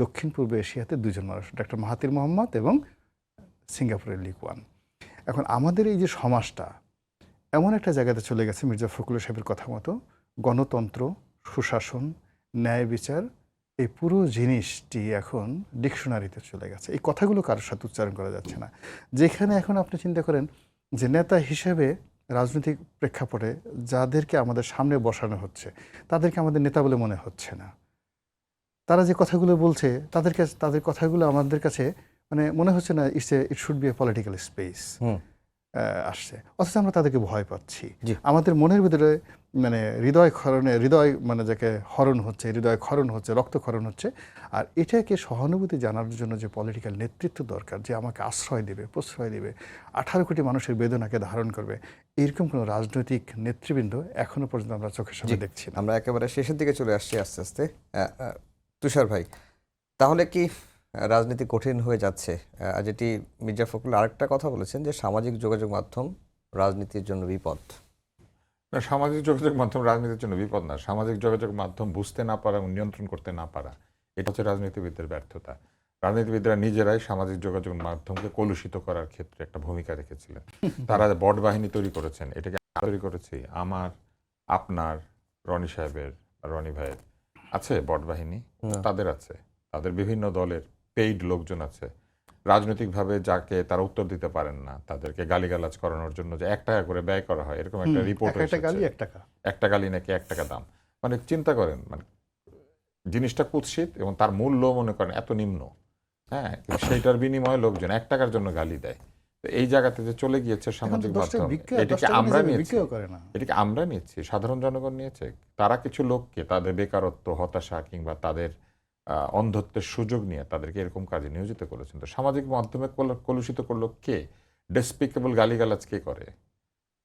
দক্ষিণ পূর্ব এশিয়াতে দুজন মানুষ, ডক্টর মাহাতির মোহাম্মদ এবং সিঙ্গাপুরের লি কুয়ান। এখন আমাদের এই যে সমাজটা এমন একটা জায়গাতে চলে গেছে, মির্জা ফখরুল সাহেবের কথা মতো, গণতন্ত্র, সুশাসন, ন্যায় বিচার, এই পুরো জিনিসটি এখন ডিকশনারিতে চলে গেছে। এই কথাগুলো কারোর সাথে উচ্চারণ করা যাচ্ছে না। যেখানে এখন আপনি চিন্তা করেন যে নেতা হিসেবে রাজনৈতিক প্রেক্ষাপটে যাদেরকে আমাদের সামনে বসানো হচ্ছে, তাদেরকে আমাদের নেতা বলে মনে হচ্ছে না। তারা যে কথাগুলো বলছে, তাদের কথাগুলো আমাদের কাছে মানে মনে হচ্ছে না it should B a political space আসছে, অথচ আমরা তাদেরকে ভয় পাচ্ছি। আমাদের মনের ভিতরে মানে হৃদয় মানে যাকে হরণ হচ্ছে, রক্তক্ষরণ হচ্ছে। আর এটাকে সহানুভূতি জানার জন্য যে পলিটিক্যাল নেতৃত্ব দরকার, যে আমাকে আশ্রয় দেবে, প্রশ্রয় দেবে, 18 কোটি মানুষের বেদনাকে ধারণ করবে, এরকম কোনো রাজনৈতিক নেতৃবৃন্দ এখনো পর্যন্ত আমরা চোখের সামনে দেখছি না। আমরা একেবারে শেষের দিকে চলে আসছি আস্তে আস্তে। তুষার ভাই, তাহলে কি রাজনীতি কঠিন হয়ে যাচ্ছে? যেটি মির্জা ফখরুল আরেকটা কথা বলেছেন যে সামাজিক যোগাযোগ মাধ্যম রাজনীতির জন্য বিপদ। না, সামাজিক যোগাযোগ মাধ্যম রাজনীতির জন্য বিপদ না। সামাজিক যোগাযোগ মাধ্যম বুঝতে না পারা এবং নিয়ন্ত্রণ করতে না পারা, এটা হচ্ছে রাজনীতিবিদদের ব্যর্থতা। রাজনীতিবিদরা নিজেরাই সামাজিক যোগাযোগ মাধ্যমকে কলুষিত করার ক্ষেত্রে একটা ভূমিকা রেখেছিলেন। তারা বট বাহিনী তৈরি করেছেন, এটাকে তৈরি করেছি আমার, আপনার, রনি সাহেবের, রনি ভাইয়ের আছে বট বাহিনী, তাদের আছে, তাদের বিভিন্ন দলের পেইড লোকজন আছে। রাজনৈতিকভাবে যাকে তারা উত্তর দিতে পারেন না, তাদেরকে গালিগালাজ করানোর জন্য যে 1 টাকা করে ব্যয় করা হয়, এরকম একটা রিপোর্ট একটা গালি 1 টাকা, একটা গালি নাকি 1 টাকা দাম। মানে চিন্তা করেন, মানে জিনিসটা কুৎসিত এবং তার মূল্য মনে করেন এত নিম্ন। হ্যাঁ, কিন্তু সেইটার বিনিময়ে লোকজন 1 টাকার জন্য গালি দেয়। তো এই জায়গাতে যে চলে গিয়েছে সামাজিক মাধ্যম, এটাকে আমরা নিয়েছি, এটাকে আমরা নিয়েছি, সাধারণ জনগণ নিয়েছে। তারা কিছু লোককে তাদের বেকারত্ব, হতাশা কিংবা তাদের অন্ধত্বের সুযোগ নিয়ে তাদেরকে এরকম কাজে নিয়োজিত করেছেন। তো সামাজিক মাধ্যমে কলুষিত করলো কে? ডেসপিকেবল গালিগালাজ কে করে,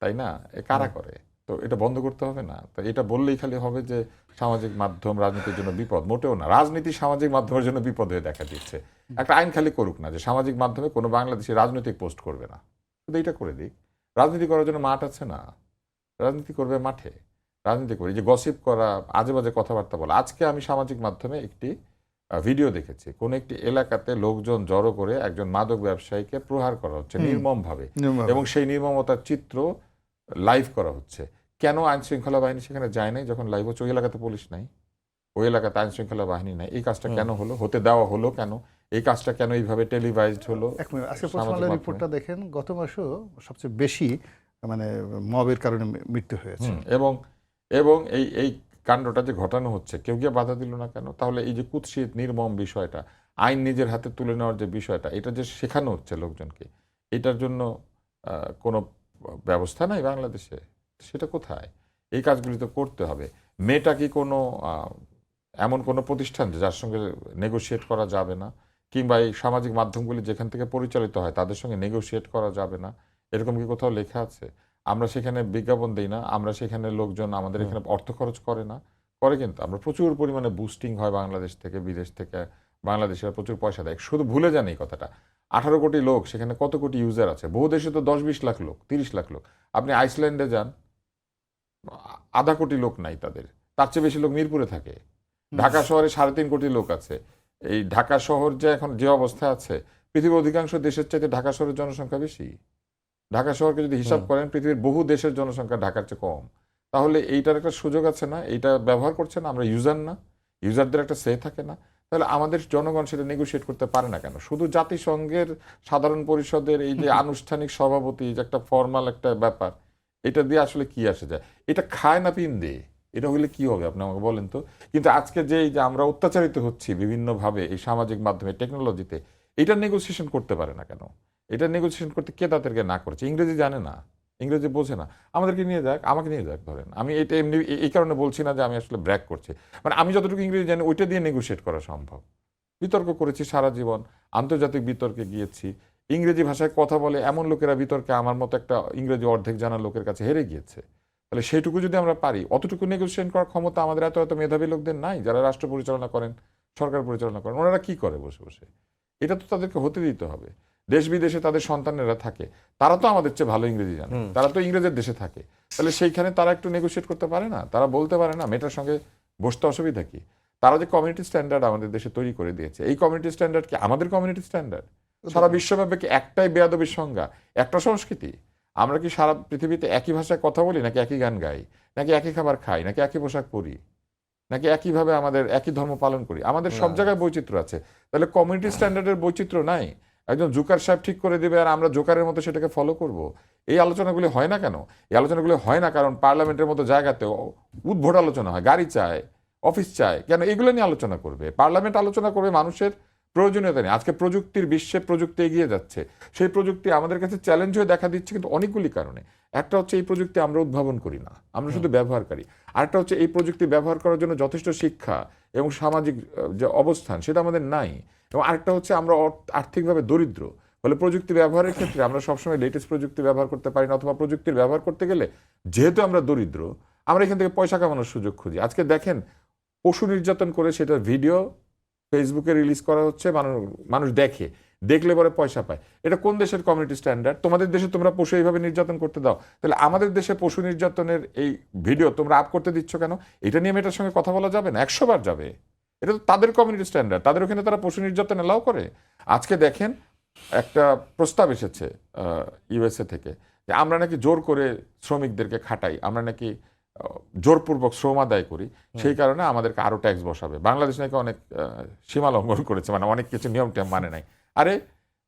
তাই না? কারা করে? তো এটা বন্ধ করতে হবে না? তো এটা বললেই খালি হবে যে সামাজিক মাধ্যম রাজনীতির জন্য বিপদ? মোটেও না। রাজনীতি সামাজিক মাধ্যমের জন্য বিপদ হয়ে দেখা দিচ্ছে। একটা আইন খালি করুক না যে সামাজিক মাধ্যমে কোনো বাংলাদেশি রাজনৈতিক পোস্ট করবে না, শুধু এইটা করে দিক। রাজনীতি করার জন্য মাঠ আছে না? রাজনীতি করবে মাঠে, রাজনীতি করে যে গসিপ করা, আজে বাজে কথাবার্তা বলা। আজকে আমি সামাজিক মাধ্যমে একটি ভিডিও দেখেছি, কোন একটি এলাকাতে লোকজন জড়ো করে একজন মাদক ব্যবসায়ীকে প্রহার করা হচ্ছে নির্মমভাবে, এবং সেই নির্মমতার চিত্র লাইভ করা হচ্ছে। কেন আইন শৃঙ্খলা বাহিনী সেখানে যায় নাই যখন লাইভ হচ্ছে? ওই এলাকাতে পুলিশ নাই, ওই এলাকাতে আইন শৃঙ্খলা বাহিনী নাই। এই কাজটা কেন হলো? হতে দেওয়া হলো কেন? এই কাজটা কেন এইভাবে টেলিভাইজড হলো? এক মিনিট, আজকে প্রথম আলোর রিপোর্টটা দেখেন, গত মাসেও সবচেয়ে বেশি মানে মবের কারণে মৃত্যু হয়েছে। এবং এই কাণ্ডটা যে ঘটানো হচ্ছে, কেউ গিয়ে বাধা দিল না কেন? তাহলে এই যে কুৎসিত নির্মম বিষয়টা, আইন নিজের হাতে তুলে নেওয়ার যে বিষয়টা, এটা যে শেখানো হচ্ছে লোকজনকে, এটার জন্য কোনো ব্যবস্থা নাই বাংলাদেশে। সেটা কোথায়? এই কাজগুলি তো করতে হবে। মেয়েটা কি কোনো এমন কোনো প্রতিষ্ঠান যার সঙ্গে নেগোশিয়েট করা যাবে না? কিংবা এই সামাজিক মাধ্যমগুলি যেখান থেকে পরিচালিত হয় তাদের সঙ্গে নেগোশিয়েট করা যাবে না? এরকম কি কোথাও লেখা আছে? আমরা সেখানে বিজ্ঞাপন দিই না, আমরা সেখানে লোকজন আমাদের এখানে অর্থ খরচ করে না, করে কিন্তু আমরা প্রচুর পরিমাণে বুস্টিং হয় বাংলাদেশ থেকে, বিদেশ থেকে বাংলাদেশের প্রচুর পয়সা দেয়। শুধু ভুলে যান এই কথাটা। 18 কোটি লোক, সেখানে কত কোটি ইউজার আছে? বহু দেশে তো 10-20 লাখ লোক, 30 লাখ লোক। আপনি আইসল্যান্ডে যান, 0.5 কোটি লোক নাই তাদের, তার চেয়ে বেশি লোক মিরপুরে থাকে। ঢাকা শহরে 3.5 কোটি লোক আছে। এই ঢাকা শহর যে এখন যে অবস্থা আছে, পৃথিবীর অধিকাংশ দেশের চাইতে ঢাকা শহরের জনসংখ্যা বেশি। ঢাকা শহরকে যদি হিসাব করেন, পৃথিবীর বহু দেশের জনসংখ্যা ঢাকার চেয়ে কম। তাহলে এইটার একটা সুযোগ আছে না? এইটা ব্যবহার করছে না, আমরা ইউজার না, ইউজারদের একটা সে থাকে না? তাহলে আমাদের জনগণ সেটা নেগোশিয়েট করতে পারে না কেন? শুধু জাতিসংঘের সাধারণ পরিষদের এই যে আনুষ্ঠানিক সভাপতি, যে একটা ফর্মাল একটা ব্যাপার, এটা দিয়ে আসলে কি আসে যায়? এটা খায় না পিন দিয়ে, এটা হইলে কি হবে আপনি আমাকে বলেন তো? কিন্তু আজকে যে এই যে আমরা অত্যাচারিত হচ্ছি বিভিন্নভাবে এই সামাজিক মাধ্যমে, টেকনোলজিতে, এটা নেগোসিয়েশন করতে পারে না কেন? এটা নেগোসিয়েশন করতে কে তাদেরকে না করছে? ইংরেজি জানে না, ইংরেজি বোঝে না, আমাদেরকে নিয়ে যাক, আমাকে নিয়ে যাক। ধরেন আমি এটা এমনি এই কারণে বলছি না যে আমি আসলে ব্র্যাক করছি, মানে আমি যতটুকু ইংরেজি জানি ওইটা দিয়ে নেগোশিয়েট করা সম্ভব। বিতর্ক করেছি সারা জীবন, আন্তর্জাতিক বিতর্কে গিয়েছি, ইংরেজি ভাষায় কথা বলে এমন লোকেরা বিতর্কে আমার মতো একটা ইংরেজি অর্ধেক জানা লোকের কাছে হেরে গিয়েছে। তাহলে সেইটুকু যদি আমরা পারি, অতটুকু নেগোসিয়েশন করার ক্ষমতা আমাদের এত এত মেধাবী লোকদের নাই, যারা রাষ্ট্র পরিচালনা করেন, সরকার পরিচালনা করেন। ওনারা কি করে বসে বসে? এটা তো তাদেরকে হতে দিতে হবে। দেশ বিদেশে তাদের সন্তানেরা থাকে, তারা তো আমাদের চেয়ে ভালো ইংরেজি জানে, তারা তো ইংরেজের দেশে থাকে। তাহলে সেইখানে তারা একটু নেগোশিয়েট করতে পারে না? তারা বলতে পারে না মেয়েটার সঙ্গে বসতে অসুবিধা কি? তারা যে কমিউনিটি স্ট্যান্ডার্ড আমাদের দেশে তৈরি করে দিয়েছে, এই কমিউনিটি স্ট্যান্ডার্ড কি আমাদের কমিউনিটি স্ট্যান্ডার্ড? সারা বিশ্বব্যাপী কি একটাই বেয়াদবির সংজ্ঞা, একটা সংস্কৃতি? আমরা কি সারা পৃথিবীতে একই ভাষায় কথা বলি, নাকি একই গান গাই, নাকি একই খাবার খাই, নাকি একই পোশাক পরি, নাকি একইভাবে আমাদের একই ধর্ম পালন করি? আমাদের সব জায়গায় বৈচিত্র্য আছে। তাহলে কমিউনিটি স্ট্যান্ডার্ডের বৈচিত্র্য নাই? একজন জোকার সাহেব ঠিক করে দেবে আর আমরা জোকারের মতো সেটাকে ফলো করব? এই আলোচনাগুলি হয় না কেন? এই আলোচনাগুলি হয় না কারণ পার্লামেন্টের মতো জায়গাতেও উদ্ভট আলোচনা হয়, গাড়ি চায়, অফিস চায়, কেন এগুলো নিয়ে আলোচনা করবে? পার্লামেন্ট আলোচনা করবে মানুষের প্রয়োজনীয়তা নেই। আজকে প্রযুক্তির বিশ্বে প্রযুক্তি এগিয়ে যাচ্ছে, সেই প্রযুক্তি আমাদের কাছে চ্যালেঞ্জ হয়ে দেখা দিচ্ছে কিন্তু অনেকগুলি কারণে। একটা হচ্ছে এই প্রযুক্তি আমরা উদ্ভাবন করি না, আমরা শুধু ব্যবহারকারী। আরেকটা হচ্ছে এই প্রযুক্তি ব্যবহার করার জন্য যথেষ্ট শিক্ষা এবং সামাজিক যে অবস্থান সেটা আমাদের নাই। এবং আরেকটা হচ্ছে আমরা আর্থিকভাবে দরিদ্র, ফলে প্রযুক্তি ব্যবহারের ক্ষেত্রে আমরা সবসময় লেটেস্ট প্রযুক্তি ব্যবহার করতে পারি না, অথবা প্রযুক্তির ব্যবহার করতে গেলে যেহেতু আমরা দরিদ্র, আমরা এখান থেকে পয়সা কামানোর সুযোগ খুঁজি। আজকে দেখেন, পশু নির্যাতন করে সেটার ভিডিও ফেসবুকে রিলিজ করা হচ্ছে, মানুষ দেখে, দেখলে পরে পয়সা পায়। এটা কোন দেশের কমিউনিটি স্ট্যান্ডার্ড? তোমাদের দেশে তোমরা পশু এইভাবে নির্যাতন করতে দাও, তাহলে আমাদের দেশে পশু নির্যাতনের এই ভিডিও তোমরা আপ করতে দিচ্ছ কেন? এটা নিয়ে মেয়েটার সঙ্গে কথা বলা যাবে না? 100 বার যাবে, এটা তো তাদের কমিউনিটি স্ট্যান্ডার্ড, তাদের ওখানে তারা পশু নির্যাতন এলাও করে। আজকে দেখেন একটা প্রস্তাব এসেছে ইউএসএ থেকে যে আমরা নাকি জোর করে শ্রমিকদেরকে খাটাই, আমরা নাকি জোরপূর্বক শ্রম আদায় করি, সেই কারণে আমাদেরকে আরো ট্যাক্স বসাবে। বাংলাদেশ নাকি অনেক সীমা লঙ্ঘন করেছে, মানে অনেক কিছু নিয়ম টিয়ম মানে নাই। আরে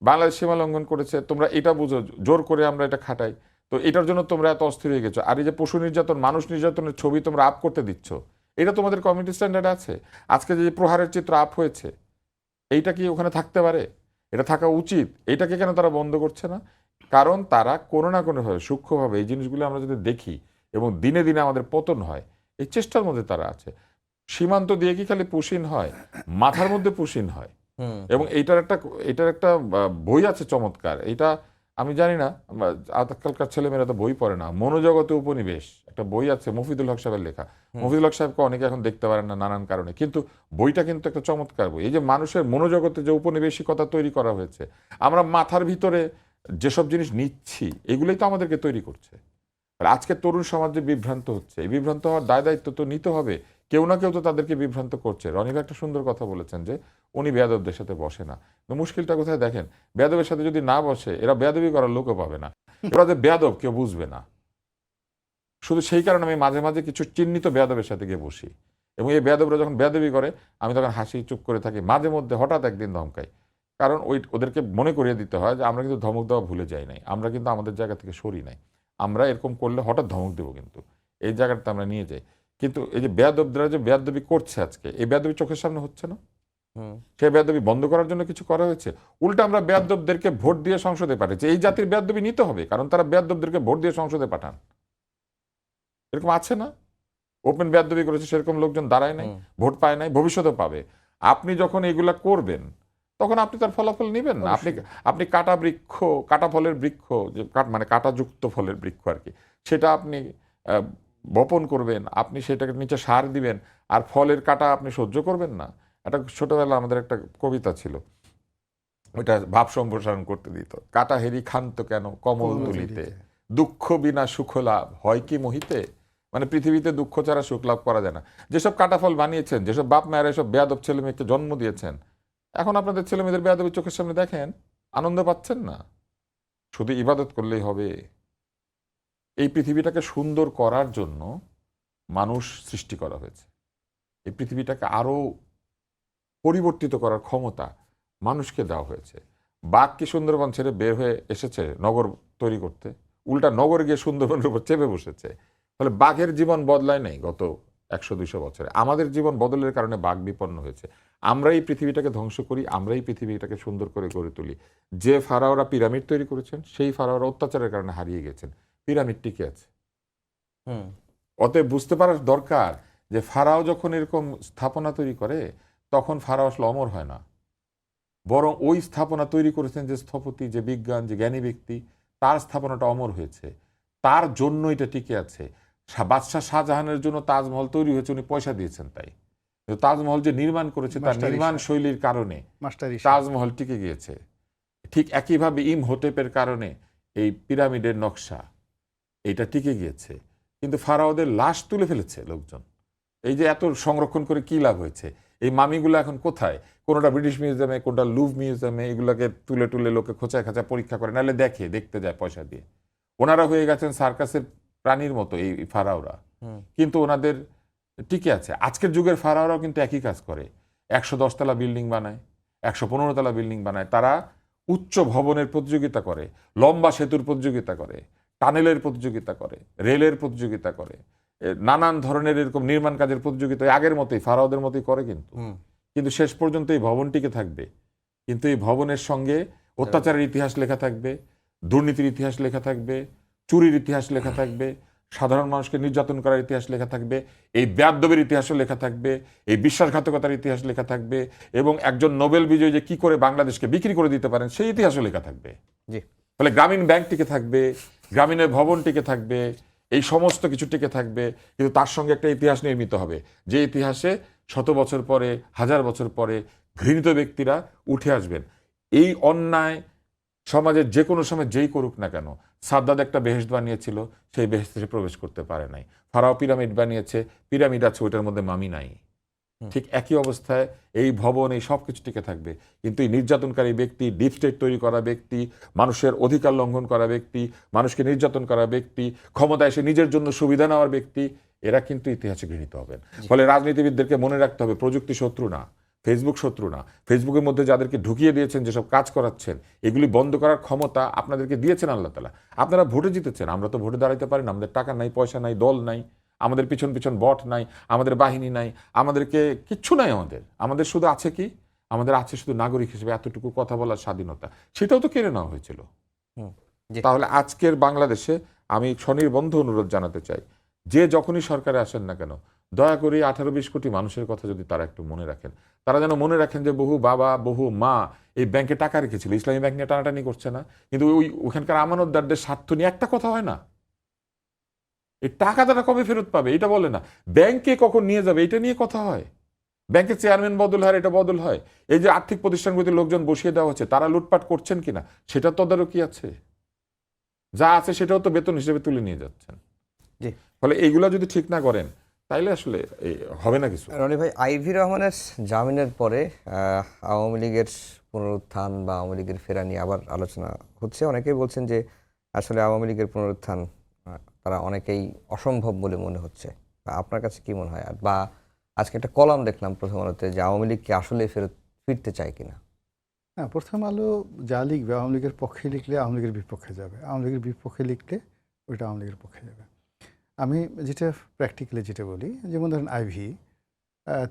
বাংলাদেশ সীমা লঙ্ঘন করেছে, তোমরা এটা বুঝো, জোর করে আমরা এটা খাটাই, তো এটার জন্য তোমরা এত অস্থির হয়ে গেছো। আর এই যে পশু নির্যাতন, মানুষ নির্যাতনের ছবি তোমরা আপ করতে দিচ্ছ, এটা তোমাদের কমিউনিটি স্ট্যান্ডার্ড আছে? আজকে যে প্রহারের চিত্র আপ হয়েছে, এইটা কি ওখানে থাকতে পারে? এটা থাকা উচিত। এইটাকে কেন তারা বন্ধ করছে না? কারণ তারা কোনো না কোনোভাবে সূক্ষ্মভাবে এই জিনিসগুলো আমরা যদি দেখি এবং দিনে দিনে আমাদের পতন হয়, এই চেষ্টার মধ্যে তারা আছে। সীমান্ত দিয়ে কি খালি পুশিন হয়, মাথার মধ্যে পুশিন হয়। এবং এটার একটা বই আছে চমৎকার, এটা আমি জানি না, আজকালকার ছেলেমেয়েরা তো বই পড়ে না। মনোজগতে উপনিবেশ একটা বই আছে, মফিদুল হক সাহেবের লেখা। মফিদুল হক সাহেবকে অনেকে এখন দেখতে পারেন না নানান কারণে, কিন্তু বইটা কিন্তু একটা চমৎকার বই। এই যে মানুষের মনোজগতে যে উপনিবেশিকতা তৈরি করা হয়েছে, আমরা মাথার ভিতরে যেসব জিনিস নিচ্ছি, এগুলোই তো আমাদেরকে তৈরি করছে। আর আজকে তরুণ সমাজ যে বিভ্রান্ত হচ্ছে, এই বিভ্রান্ত হওয়ার দায় দায়িত্ব তো নিতে হবে। কেউ না কেউ তো তাদেরকে বিভ্রান্ত করছে। রনিবা একটা সুন্দর কথা বলেছেন যে উনি বেয়াদবদের সাথে বসে না। তো মুশকিলটা কোথায় দেখেন, বেয়াদবের সাথে যদি না বসে, এরা বেয়াদবি করার লোকও পাবে না। এরা যে বেয়াদব কেউ বুঝবে না। শুধু সেই কারণে আমি মাঝে মাঝে কিছু চিহ্নিত বেয়াদবের সাথে গিয়ে বসি, এবং এই বেয়াদবরা যখন বেয়াদবি করে আমি তখন হাসি, চুপ করে থাকি। মাঝে মধ্যে হঠাৎ একদিন ধমকাই, কারণ ওদেরকে মনে করিয়ে দিতে হয় যে আমরা কিন্তু ধমক দেওয়া ভুলে যাই নাই, আমরা কিন্তু আমাদের জায়গা থেকে সরি নাই। আমরা এরকম করলে হঠাৎ ধমক দেবো, কিন্তু এই জায়গাটা আমরা নিয়ে যাই। কিন্তু এই যে বেয়াদবরা যে বেয়াদবি করছে আজকে, এই বেয়াদবি চোখের সামনে হচ্ছে না। সেই বেয়াদবি বন্ধ করার জন্য কিছু করা হয়েছে? উল্টা আমরা বেয়াদবদেরকে ভোট দিয়ে সংসদে পাঠিয়েছি। এই জাতির বেয়াদবি নিতে হবে, কারণ তারা বেয়াদবদেরকে ভোট দিয়ে সংসদে পাঠান। এরকম আছে না? ওপেন বেয়াদবি করেছে, সেরকম লোকজন দাঁড়ায় নাই, ভোট পায় নাই, ভবিষ্যতে পাবে। আপনি যখন এগুলা করবেন, তখন আপনি তার ফলাফল নেবেন না। আপনি কাটা বৃক্ষ, কাটা ফলের বৃক্ষ, যে মানে কাটাযুক্ত ফলের বৃক্ষ আর কি, সেটা আপনি বপন করবেন, আপনি সেটাকে নিচে সার দিবেন, আর ফলের কাটা আপনি সহ্য করবেন না। একটা ছোটবেলা আমাদের একটা কবিতা ছিল, ওইটা ভাব সম্প্রসারণ করতে দিত। কাটা হেরি খান্ত কেন কমল তুলিতে, দুঃখ বিনা সুখ লাভ হয় কি মোহিতে। মানে পৃথিবীতে দুঃখ ছাড়া সুখ লাভ করা যায় না। যেসব কাটা ফল বানিয়েছেন, যেসব বাপ মায়েরা এসব বেয়াদব ছেলে মেয়েকে জন্ম দিয়েছেন, এখন আপনাদের ছেলে মেয়েদের বেয়াদবি চোখের সামনে দেখেন, আনন্দ পাচ্ছেন না? শুধু ইবাদত করলেই হবে? এই পৃথিবীটাকে সুন্দর করার জন্য মানুষ সৃষ্টি করা হয়েছে। এই পৃথিবীটাকে আরো পরিবর্তিত করার ক্ষমতা মানুষকে দেওয়া হয়েছে। বাঘ কি সুন্দরবন ছেড়ে বের হয়ে এসেছে নগর তৈরি করতে? উল্টা নগর গিয়ে সুন্দরবনের উপর চেপে বসেছে। ফলে বাঘের জীবন বদলায় নাই গত 100-200 বছরে। আমাদের জীবন বদলের কারণে বাঘ বিপন্ন হয়েছে। আমরা এই পৃথিবীটাকে ধ্বংস করি, আমরা এই পৃথিবীটাকে সুন্দর করে গড়ে তুলি। যে ফারাওরা পিরামিড তৈরি করেছেন, সেই ফারাওরা অত্যাচারের কারণে হারিয়ে গেছেন, পিরামিড টিকে আছে। অতএব বুঝতে পারার দরকার যে ফারাও যখন এরকম স্থাপনা তৈরি করে, তখন ফারাও আসলে অমর হয় না, বরং ওই স্থাপনা তৈরি করেছেন যে স্থপতি, যে বিজ্ঞান, যে জ্ঞানী ব্যক্তি, তার স্থাপনাটা অমর হয়েছে, তার জন্য এটা টিকে আছে। বাদশাহ শাহজাহানের জন্য তাজমহল তৈরি হয়েছে, উনি পয়সা দিয়েছেন তাই। কিন্তু তাজমহল যে নির্মাণ করেছে, তার নির্মাণ শৈলীর কারণে তাজমহল টিকে গিয়েছে। ঠিক একইভাবে ইমহোটেপের কারণে এই পিরামিডের নকশা এটা টিকে গিয়েছে। কিন্তু ফারাওদের লাশ তুলে ফেলেছে লোকজন। এই যে এত সংরক্ষণ করে কি লাভ হয়েছে? এই মামিগুলো এখন কোথায়? কোনোটা ব্রিটিশ মিউজিয়ামে, কোনোটা লুভ মিউজিয়ামে, এগুলোকে তুলে তুলে লোকে খোঁচায় খাঁচা পরীক্ষা করে, নাহলে দেখতে যায় পয়সা দিয়ে। ওনারা হয়ে গেছেন সার্কাসের প্রাণীর মতো এই ফারাওরা, কিন্তু ওনাদের টিকে আছে। আজকের যুগের ফারাওরাও কিন্তু একই কাজ করে। 110 তলা বিল্ডিং বানায়, 115 তলা বিল্ডিং বানায়। তারা উচ্চ ভবনের প্রতিযোগিতা করে, লম্বা সেতুর প্রতিযোগিতা করে, টানেলের প্রতিযোগিতা করে, রেলের প্রতিযোগিতা করে, নানান ধরনের এরকম নির্মাণ কাজের প্রতিযোগিতা আগের মতোই ফারাওদের মতোই করে। কিন্তু শেষ পর্যন্ত এই ভবন টিকে থাকবে। কিন্তু এই ভবনের সঙ্গে অত্যাচারের ইতিহাস লেখা থাকবে, দুর্নীতির ইতিহাস লেখা থাকবে, চুরির ইতিহাস লেখা থাকবে, সাধারণ মানুষকে নির্যাতন করার ইতিহাস লেখা থাকবে, এই বেয়াদবির ইতিহাসও লেখা থাকবে, এই বিশ্বাসঘাতকতার ইতিহাস লেখা থাকবে, এবং একজন নোবেল বিজয়ী যে কি করে বাংলাদেশকে বিক্রি করে দিতে পারেন সেই ইতিহাসও লেখা থাকবে। ফলে গ্রামীণ ব্যাংক টিকে থাকবে, গ্রামীণের ভবন টিকে থাকবে, এই সমস্ত কিছু টিকে থাকবে। কিন্তু তার সঙ্গে একটা ইতিহাস নির্মিত হবে, যে ইতিহাসে 100 বছর পরে, 1000 বছর পরে ঘৃণিত ব্যক্তিরা উঠে আসবেন। এই অন্যায় সমাজের যে কোনো সময় যেই করুক না কেন, সাদ্দাত একটা বেহেশত বানিয়েছিল, সেই বেহেশতে প্রবেশ করতে পারে নাই। ফারাও পিরামিড বানিয়েছে, পিরামিড আছে, ওইটার মধ্যে মামি নাই। ঠিক একই অবস্থায় এই ভবন এই সব কিছু টিকে থাকবে, কিন্তু এই নির্যাতনকারী ব্যক্তি, ডিপ স্টেট তৈরি করা ব্যক্তি, মানুষের অধিকার লঙ্ঘন করা ব্যক্তি, মানুষকে নির্যাতন করা ব্যক্তি, ক্ষমতায় এসে নিজের জন্য সুবিধা নেওয়ার ব্যক্তি, এরা কিন্তু ইতিহাসে গৃহীত হবেন। ফলে রাজনীতিবিদদেরকে মনে রাখতে হবে প্রযুক্তি শত্রু না, ফেসবুক শত্রু না। ফেসবুকের মধ্যে যাদেরকে ঢুকিয়ে দিয়েছেন, যেসব কাজ করাচ্ছেন, এগুলি বন্ধ করার ক্ষমতা আপনাদেরকে দিয়েছেন আল্লাহ তাআলা। আপনারা ভোটে জিতেছেন, আমরা তো ভোটে দাঁড়াইতে পারি না, আমাদের টাকা নাই, পয়সা নাই, দল নাই, আমাদের পিছন পিছন বট নাই, আমাদের বাহিনী নাই, আমাদেরকে কিচ্ছু নাই। আমাদের শুধু আছে কি, আমাদের আছে শুধু নাগরিক হিসেবে এতটুকু কথা বলার স্বাধীনতা, সেটাও তো কেড়ে নেওয়া হয়েছিল। জি। তাহলে আজকের বাংলাদেশে আমি স্বনির্বন্ধ অনুরোধ জানাতে চাই, যে যখনই সরকারে আসেন না কেন, দয়া করে 18-20 কোটি মানুষের কথা যদি তারা একটু মনে রাখেন, তারা যেন মনে রাখেন যে বহু বাবা বহু মা এই ব্যাংকে টাকা রেখেছিল, ইসলামী ব্যাংক নিয়ে টানাটানি করছে না, কিন্তু ওখানকার আমানতদারদের স্বার্থ নিয়ে একটা কথা হয় না, এই টাকা তারা কবে ফেরত পাবে এটা বলে না, ব্যাংকে কখন নিয়ে যাবে এটা নিয়ে কথা হয়। ব্যাংকের চেয়ারম্যান বদল হয়, এটা বদল হয়। এই যে আর্থিক প্রতিষ্ঠানগুলিতে লোকজন বসিয়ে দেওয়া হচ্ছে, তারা লুটপাট করছেন কিনা সেটা তদারকি আছে, যা আছে সেটাও তো বেতন হিসেবে তুলে নিয়ে যাচ্ছেন। জি। ফলে এইগুলা যদি ঠিক না করেন তাইলে আসলে হবে না কিছু। রনি ভাই, আইভি রহমানের জামিনের পরে আওয়ামী লীগের পুনরুত্থান বা আওয়ামী লীগের ফেরা নিয়ে আবার আলোচনা হচ্ছে। অনেকেই বলছেন যে আসলে আওয়ামী লীগের পুনরুত্থান তারা অনেকেই অসম্ভব বলে মনে হচ্ছে। আপনার কাছে কি মনে হয়? বা আজকে একটা কলাম দেখলাম প্রথম আলোতে যে আওয়ামী লীগ কি আসলে ফিরতে চায় কিনা? হ্যাঁ, প্রথম আলো যা লিখবে আওয়ামী লীগের পক্ষে লিখলে আওয়ামী লীগের বিপক্ষে যাবে, আওয়ামী লীগের বিপক্ষে লিখলে ওইটা আওয়ামী লীগের পক্ষে যাবে। আমি যেটা প্র্যাকটিক্যালি যেটা বলি, যেমন ধরেন আইভি,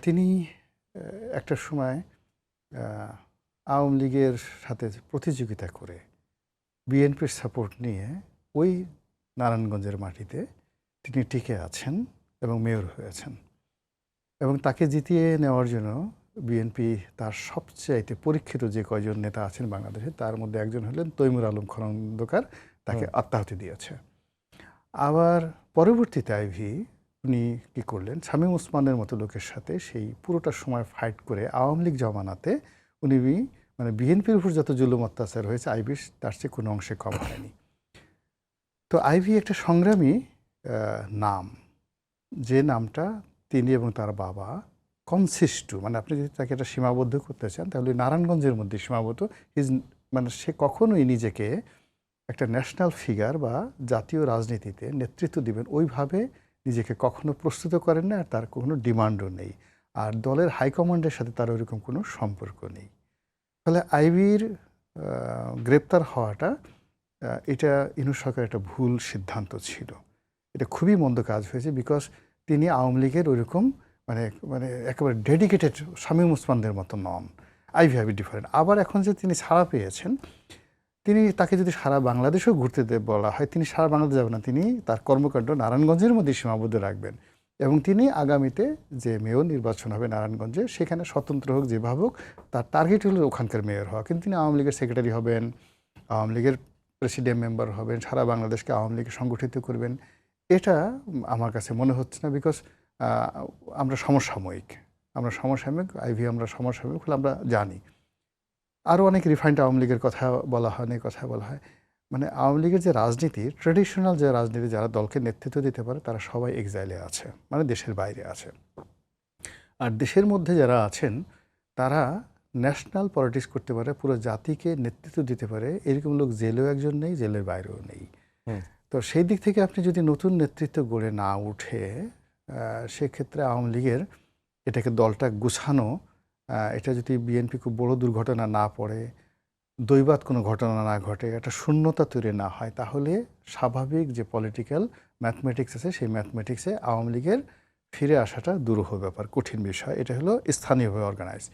তিনি একটা সময় আওয়ামী লীগের সাথে প্রতিযোগিতা করে বিএনপির সাপোর্ট নিয়ে ওই নারায়ণগঞ্জের মাটিতে তিনি টিকে আছেন এবং মেয়র হয়েছেন, এবং তাকে জিতিয়ে নেওয়ার জন্য বিএনপি তার সবচাইতে পরীক্ষিত যে কয়জন নেতা আছেন বাংলাদেশে, তার মধ্যে একজন হলেন তৈমুর আলম খন্দকার, তাকে আত্মাহুতি দিয়েছে। আবার পরবর্তীতে আইভি উনি কী করলেন, শামীম ওসমানের মতো লোকের সাথে সেই পুরোটা সময় ফাইট করে আওয়ামী লীগ জমানাতে উনি মানে বিএনপির উপর যত জুলুম অত্যাচার হয়েছে আইভি তার চেয়ে কোনো অংশে কম হয়নি। তো আইভি একটা সংগ্রামী নাম, যে নামটা তিনি এবং তার বাবা কনসিস্টু, মানে আপনি যদি তাকে এটা সীমাবদ্ধ করতে চান তাহলে নারায়ণগঞ্জের মধ্যে সীমাবদ্ধ। মানে সে কখনোই নিজেকে একটা ন্যাশনাল ফিগার বা জাতীয় রাজনীতিতে নেতৃত্ব দিবেন ওইভাবে নিজেকে কখনো প্রস্তুত করেন না, আর তার কোনো ডিমান্ডও নেই, আর দলের হাইকমান্ডের সাথে তার ওইরকম কোনো সম্পর্ক নেই। ফলে আইবির গ্রেপ্তার হওয়াটা এটা ইউনূস সরকারের একটা ভুল সিদ্ধান্ত ছিল। এটা খুবই মন্দ কাজ হয়েছে, বিকজ তিনি আওয়ামী লীগের ওইরকম মানে মানে একেবারে ডেডিকেটেড শামীম ওসমানদের মতো নন। Ivy different. আবার এখন যে তিনি ছাড়া পেয়েছেন, তিনি তাকে যদি সারা বাংলাদেশেও ঘুরতে বলা হয়, তিনি সারা বাংলাদেশ যাবেন না, তিনি তার কর্মকাণ্ড নারায়ণগঞ্জের মধ্যে সীমাবদ্ধ রাখবেন, এবং তিনি আগামীতে যে মেয়র নির্বাচন হবে নারায়ণগঞ্জে সেখানে স্বতন্ত্র হোক যেভাবে হোক, তার টার্গেট হলো ওখানকার মেয়র হওয়া। কিন্তু তিনি আওয়ামী লীগের সেক্রেটারি হবেন, আওয়ামী লীগের প্রেসিডেন্ট মেম্বার হবেন, সারা বাংলাদেশকে আওয়ামী লীগে সংগঠিত করবেন, এটা আমার কাছে মনে হচ্ছে না। বিকজ আমরা সমসাময়িক, আইভি আমরা সমসাময়িক বলে আমরা জানি। আরও অনেক রিফাইন্ড আওয়ামী লীগের কথা বলা হয়, অনেক কথা বলা হয়। মানে আওয়ামী লীগের যে রাজনীতি, ট্রেডিশনাল যে রাজনীতি, যারা দলকে নেতৃত্ব দিতে পারে তারা সবাই এক্সাইলে আছে, মানে দেশের বাইরে আছে। আর দেশের মধ্যে যারা আছেন তারা ন্যাশনাল পলিটিক্স করতে পারে, পুরো জাতিকে নেতৃত্ব দিতে পারে, এরকম লোক জেলেও একজন নেই, জেলের বাইরেও নেই। তো সেই দিক থেকে আপনি যদি নতুন নেতৃত্ব গড়ে না উঠে, সেক্ষেত্রে আওয়ামী লীগের এটাকে দলটা গুছানো, এটা যদি বিএনপি খুব বড় দুর্ঘটনা না পড়ে, দৈবাৎ কোনো ঘটনা না ঘটে, একটা শূন্যতা তৈরি না হয়, তাহলে স্বাভাবিক যে পলিটিক্যাল ম্যাথমেটিক্স আছে সেই ম্যাথমেটিক্সে আওয়ামী লীগের ফিরে আসাটা দুরূহ ব্যাপার, কঠিন বিষয়। এটা হলো স্থানীয়ভাবে অর্গানাইজ।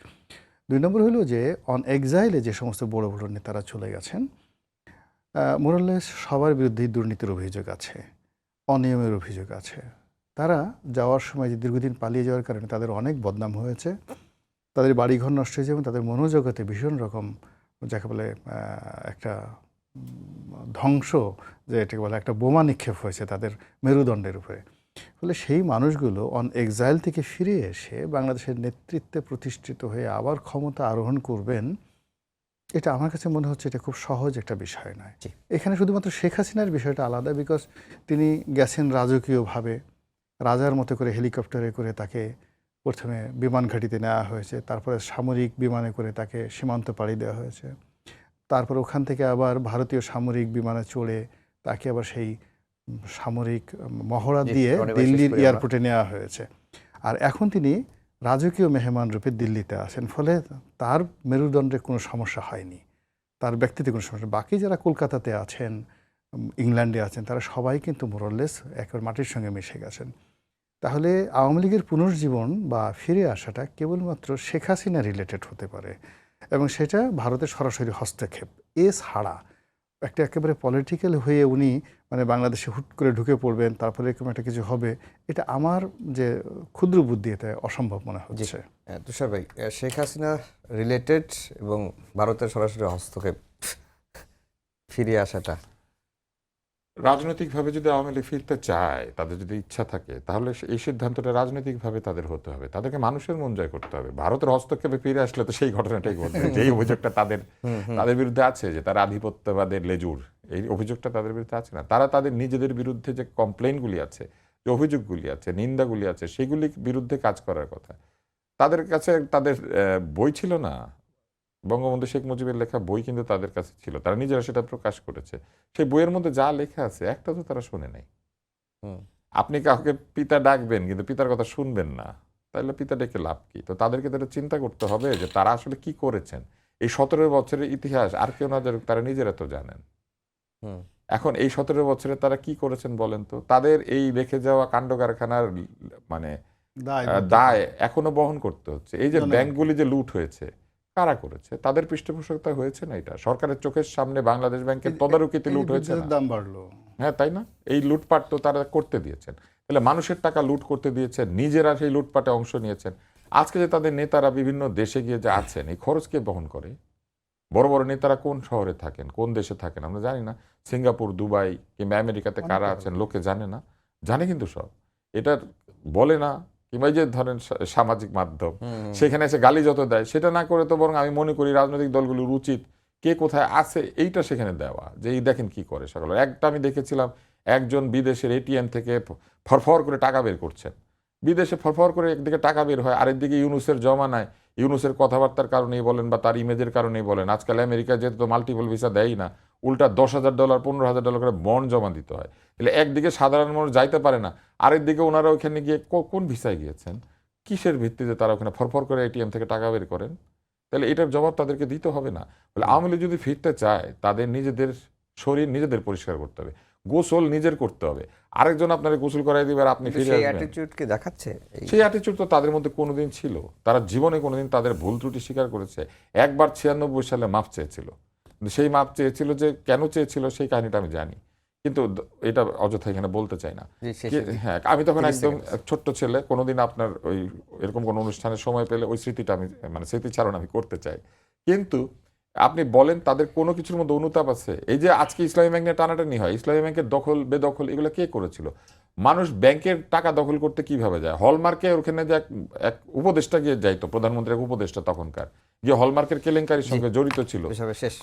2 নম্বর হলো যে অন এক্সাইলে যে সমস্ত বড় বড় নেতারা চলে গেছেন, মোরালেস সবার বিরুদ্ধেই দুর্নীতির অভিযোগ আছে, অনিয়মের অভিযোগ আছে। তারা যাওয়ার সময় যে দীর্ঘদিন পালিয়ে যাওয়ার কারণে তাদের অনেক বদনাম হয়েছে, তাদের বাড়িঘর নষ্ট হয়েছে, এবং তাদের মনোজগতে ভীষণ রকম যাকে বলে একটা ধ্বংস, যে এটাকে বলে একটা বোমা নিক্ষেপ হয়েছে তাদের মেরুদণ্ডের উপরে। ফলে সেই মানুষগুলো অন এক্সাইল থেকে ফিরে এসে বাংলাদেশের নেতৃত্বে প্রতিষ্ঠিত হয়ে আবার ক্ষমতা আরোহণ করবেন, এটা আমার কাছে মনে হচ্ছে এটা খুব সহজ একটা বিষয় নয়। এখানে শুধুমাত্র শেখ হাসিনার বিষয়টা আলাদা, বিকজ তিনি গেছেন রাজকীয়ভাবে, রাজার মতো করে হেলিকপ্টারে করে তাকে প্রথমে বিমান ঘাঁটিতে নেওয়া হয়েছে, তারপরে সামরিক বিমানে করে তাকে সীমান্ত পাড়ি দেওয়া হয়েছে, তারপর ওখান থেকে আবার ভারতীয় সামরিক বিমানে চড়ে তাকে আবার সেই সামরিক মহড়া জি, দিয়ে রনি ভাই, শেষ দিল্লির করি আমরা। এয়ারপোর্টে নেওয়া হয়েছে। আর এখন তিনি রাজকীয় মেহমান রূপে দিল্লিতে আছেন, ফলে তার মেরুদণ্ডে কোনো সমস্যা হয়নি, তার ব্যক্তিতে কোনো সমস্যা। বাকি যারা কলকাতাতে আছেন, ইংল্যান্ডে আছেন, তারা সবাই কিন্তু মোরলেস একেবারে মাটির সঙ্গে মিশে গেছেন। তাহলে আওয়ামী লীগের পুনর্জীবন বা ফিরে আসাটা কেবলমাত্র শেখ হাসিনা রিলেটেড হতে পারে, এবং সেটা ভারতের সরাসরি হস্তক্ষেপ ছাড়া একটা একেবারে পলিটিক্যাল হয়ে উনি মানে বাংলাদেশে হুট করে ঢুকে পড়বেন, তারপরে এরকম একটা কিছু হবে, এটা আমার যে ক্ষুদ্র বুদ্ধি এটা অসম্ভব মনে হচ্ছে। তুষার ভাই, শেখ হাসিনা রিলেটেড এবং ভারতের সরাসরি হস্তক্ষেপ, ফিরে আসাটা রাজনৈতিকভাবে যদি আওয়ামী লীগ ফিরতে চায়, তাদের যদি ইচ্ছা থাকে, তাহলে এই সিদ্ধান্তটা রাজনৈতিকভাবে তাদের হতে হবে, তাদেরকে মানুষের মন জয় করতে হবে। ভারতের হস্তক্ষেপে ফিরে আসলে তো সেই ঘটনাটাই ঘটবে, যেই অভিযোগটা তাদের তাদের বিরুদ্ধে আছে, যে তারা আধিপত্যবাদের লেজুর, এই অভিযোগটা তাদের বিরুদ্ধে আছে না। তারা তাদের নিজেদের বিরুদ্ধে যে কমপ্লেইনগুলি আছে, যে অভিযোগগুলি আছে, নিন্দাগুলি আছে, সেগুলি বিরুদ্ধে কাজ করার কথা। তাদের কাছে তাদের বই ছিল না, বঙ্গবন্ধু শেখ মুজিবের লেখা বই কিন্তু তাদের কাছে ছিল, তারা নিজেরা সেটা প্রকাশ করেছে। সেই বইয়ের মধ্যে যা লেখা আছে একটা তো তারা শোনে নাই। আপনি কাউকে পিতা ডাকবেন কিন্তু পিতার কথা শুনবেন না, তাহলে পিতা ডেকে লাভ কি? তো তাদেরকে তারা চিন্তা করতে হবে যে তারা আসলে কি করেছেন। এই 17 বছরের ইতিহাস আর কেউ না জানুক, তারা নিজেরা তো জানেন। এখন এই 17 বছরে তারা কি করেছেন বলেন তো? তাদের এই রেখে যাওয়া কাণ্ড কারখানার মানে দায় এখনো বহন করতে হচ্ছে। এই যে ব্যাংকগুলি যে লুট হয়েছে, কারা করেছে? তাদের পৃষ্ঠপোষকতা হয়েছে না? এটা সরকারের চোখের সামনে বাংলাদেশ ব্যাংকের তদারকিতে লুট হয়েছে না? দাম বাড়লো, হ্যাঁ, তাই না? এই লুটপাট তো তারা করতে দিয়েছেন। তাহলে মানুষের টাকা লুট করতে দিয়েছেন, নিজেরা সেই লুটপাটে অংশ নিয়েছেন। আজকে যে তাদের নেতারা বিভিন্ন দেশে গিয়ে যে আছেন, এই খরচ কে বহন করে? বড় বড় নেতারা কোন শহরে থাকেন, কোন দেশে থাকেন আমরা জানি না। সিঙ্গাপুর, দুবাই কিংবা আমেরিকাতে কারা আছেন লোকে জানে না? জানে কিন্তু সব। এটা বলে না, কিংবা এই যে ধরেন সামাজিক মাধ্যম, সেখানে এসে গালি যত দেয়, সেটা না করে তো বরং আমি মনে করি রাজনৈতিক দলগুলোর উচিত কে কোথায় আছে এইটা সেখানে দেওয়া, যে এই দেখেন কি করে সকালে। একটা আমি দেখেছিলাম, একজন বিদেশের এটিএম থেকে ফরফর করে টাকা বের করছেন। বিদেশে ফরফর করে একদিকে টাকা বের হয়, আরেকদিকে ইউনুসের জমানায় ইউনুসের কথাবার্তার কারণেই বলেন বা তার ইমেজের কারণেই বলেন, আজকাল আমেরিকায় যেহেতু মাল্টিপল ভিসা দেয় না, উল্টা $10,000 $15,000 করে বন্ড জমা দিতে হয়। তাহলে একদিকে সাধারণ মানুষ যাইতে পারে না, আরেকদিকে ওনারা ওইখানে গিয়ে কোন ভিসায় গিয়েছেন, কিসের ভিত্তিতে তারা ওখানে ফরফর করে এটিএম থেকে টাকা বের করেন? তাহলে এটার জবাব তাদেরকে দিতে হবে না? বলে আওয়ামী লীগ যদি ফিরতে চায়, তাদের নিজেদের শরীর নিজেদের পরিষ্কার করতে হবে, গোসল নিজের করতে হবে। আরেকজন আপনাকে গোসল করাই দিবে আর আপনি ফিরে সেই আসবেন, অ্যাটিটিউড কি দেখাচ্ছে? সেই অ্যাটিটিউড তো তাদের মধ্যে কোনোদিন ছিল? তারা জীবনে কোনোদিন তাদের ভুল ত্রুটি স্বীকার করেছে? একবার 96 সালে মাপ চেয়েছিল, কিন্তু সেই মাপ চেয়েছিল যে কেন চেয়েছিল সেই কাহিনীটা আমি জানি, কিন্তু এটা অযথা এখানে বলতে চাই না। হ্যাঁ, আমি তখন একদম ছোট্ট ছেলে, কোনোদিন আপনার ওই এরকম কোনো অনুষ্ঠানের সময় পেলে ওই স্মৃতিটা আমি মানে স্মৃতিচারণ আমি করতে চাই। কিন্তু আপনি বলেন তাদের কোনো কিছুর মধ্যে অনুতাপ আছে? এই যে আজকে ইসলামী ব্যাংক নিয়ে টানাটানি হয়, ইসলামী ব্যাংকের দখল বেদখল এগুলো কে করেছিল? মানুষ ব্যাংকের টাকা দখল করতে কিভাবে যায়? হলমার্কে ওখানে যে এক উপদেষ্টা গিয়ে যাইতো, প্রধানমন্ত্রী এক উপদেষ্টা তখনকার, গিয়ে হলমার্কের কেলেঙ্কারির সঙ্গে জড়িত ছিল,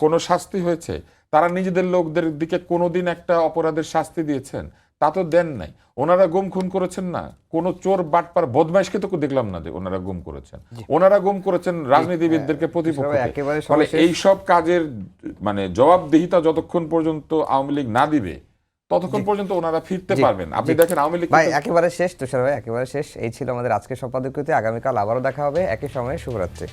কোনো শাস্তি হয়েছে? তারা নিজেদের লোকদের দিকে কোনোদিন একটা অপরাধের শাস্তি দিয়েছেন? তা তো দেন নাই। ওনারা গুম খুন করেছেন না? কোনো চোর বাটপার বদমাইশকে তো দেখলাম না যে ওনারা গুম করেছেন। ওনারা গুম করেছেন রাজনীতিবিদদেরকে, প্রতিপক্ষকে। ফলে এইসব কাজের মানে জবাবদিহিতা যতক্ষণ পর্যন্ত আওয়ামী লীগ না দিবে, ততক্ষণ পর্যন্ত ওনারা ফিরতে পারবেন। আপনি দেখেন আওয়ামী লীগ ভাই একেবারে শেষ, তুষার ভাই একেবারে শেষ। এই ছিল আমাদের আজকের সম্পাদকীয়তে। আগামীকাল আবারও দেখা হবে একই সময়ে। শুভরাত্রি।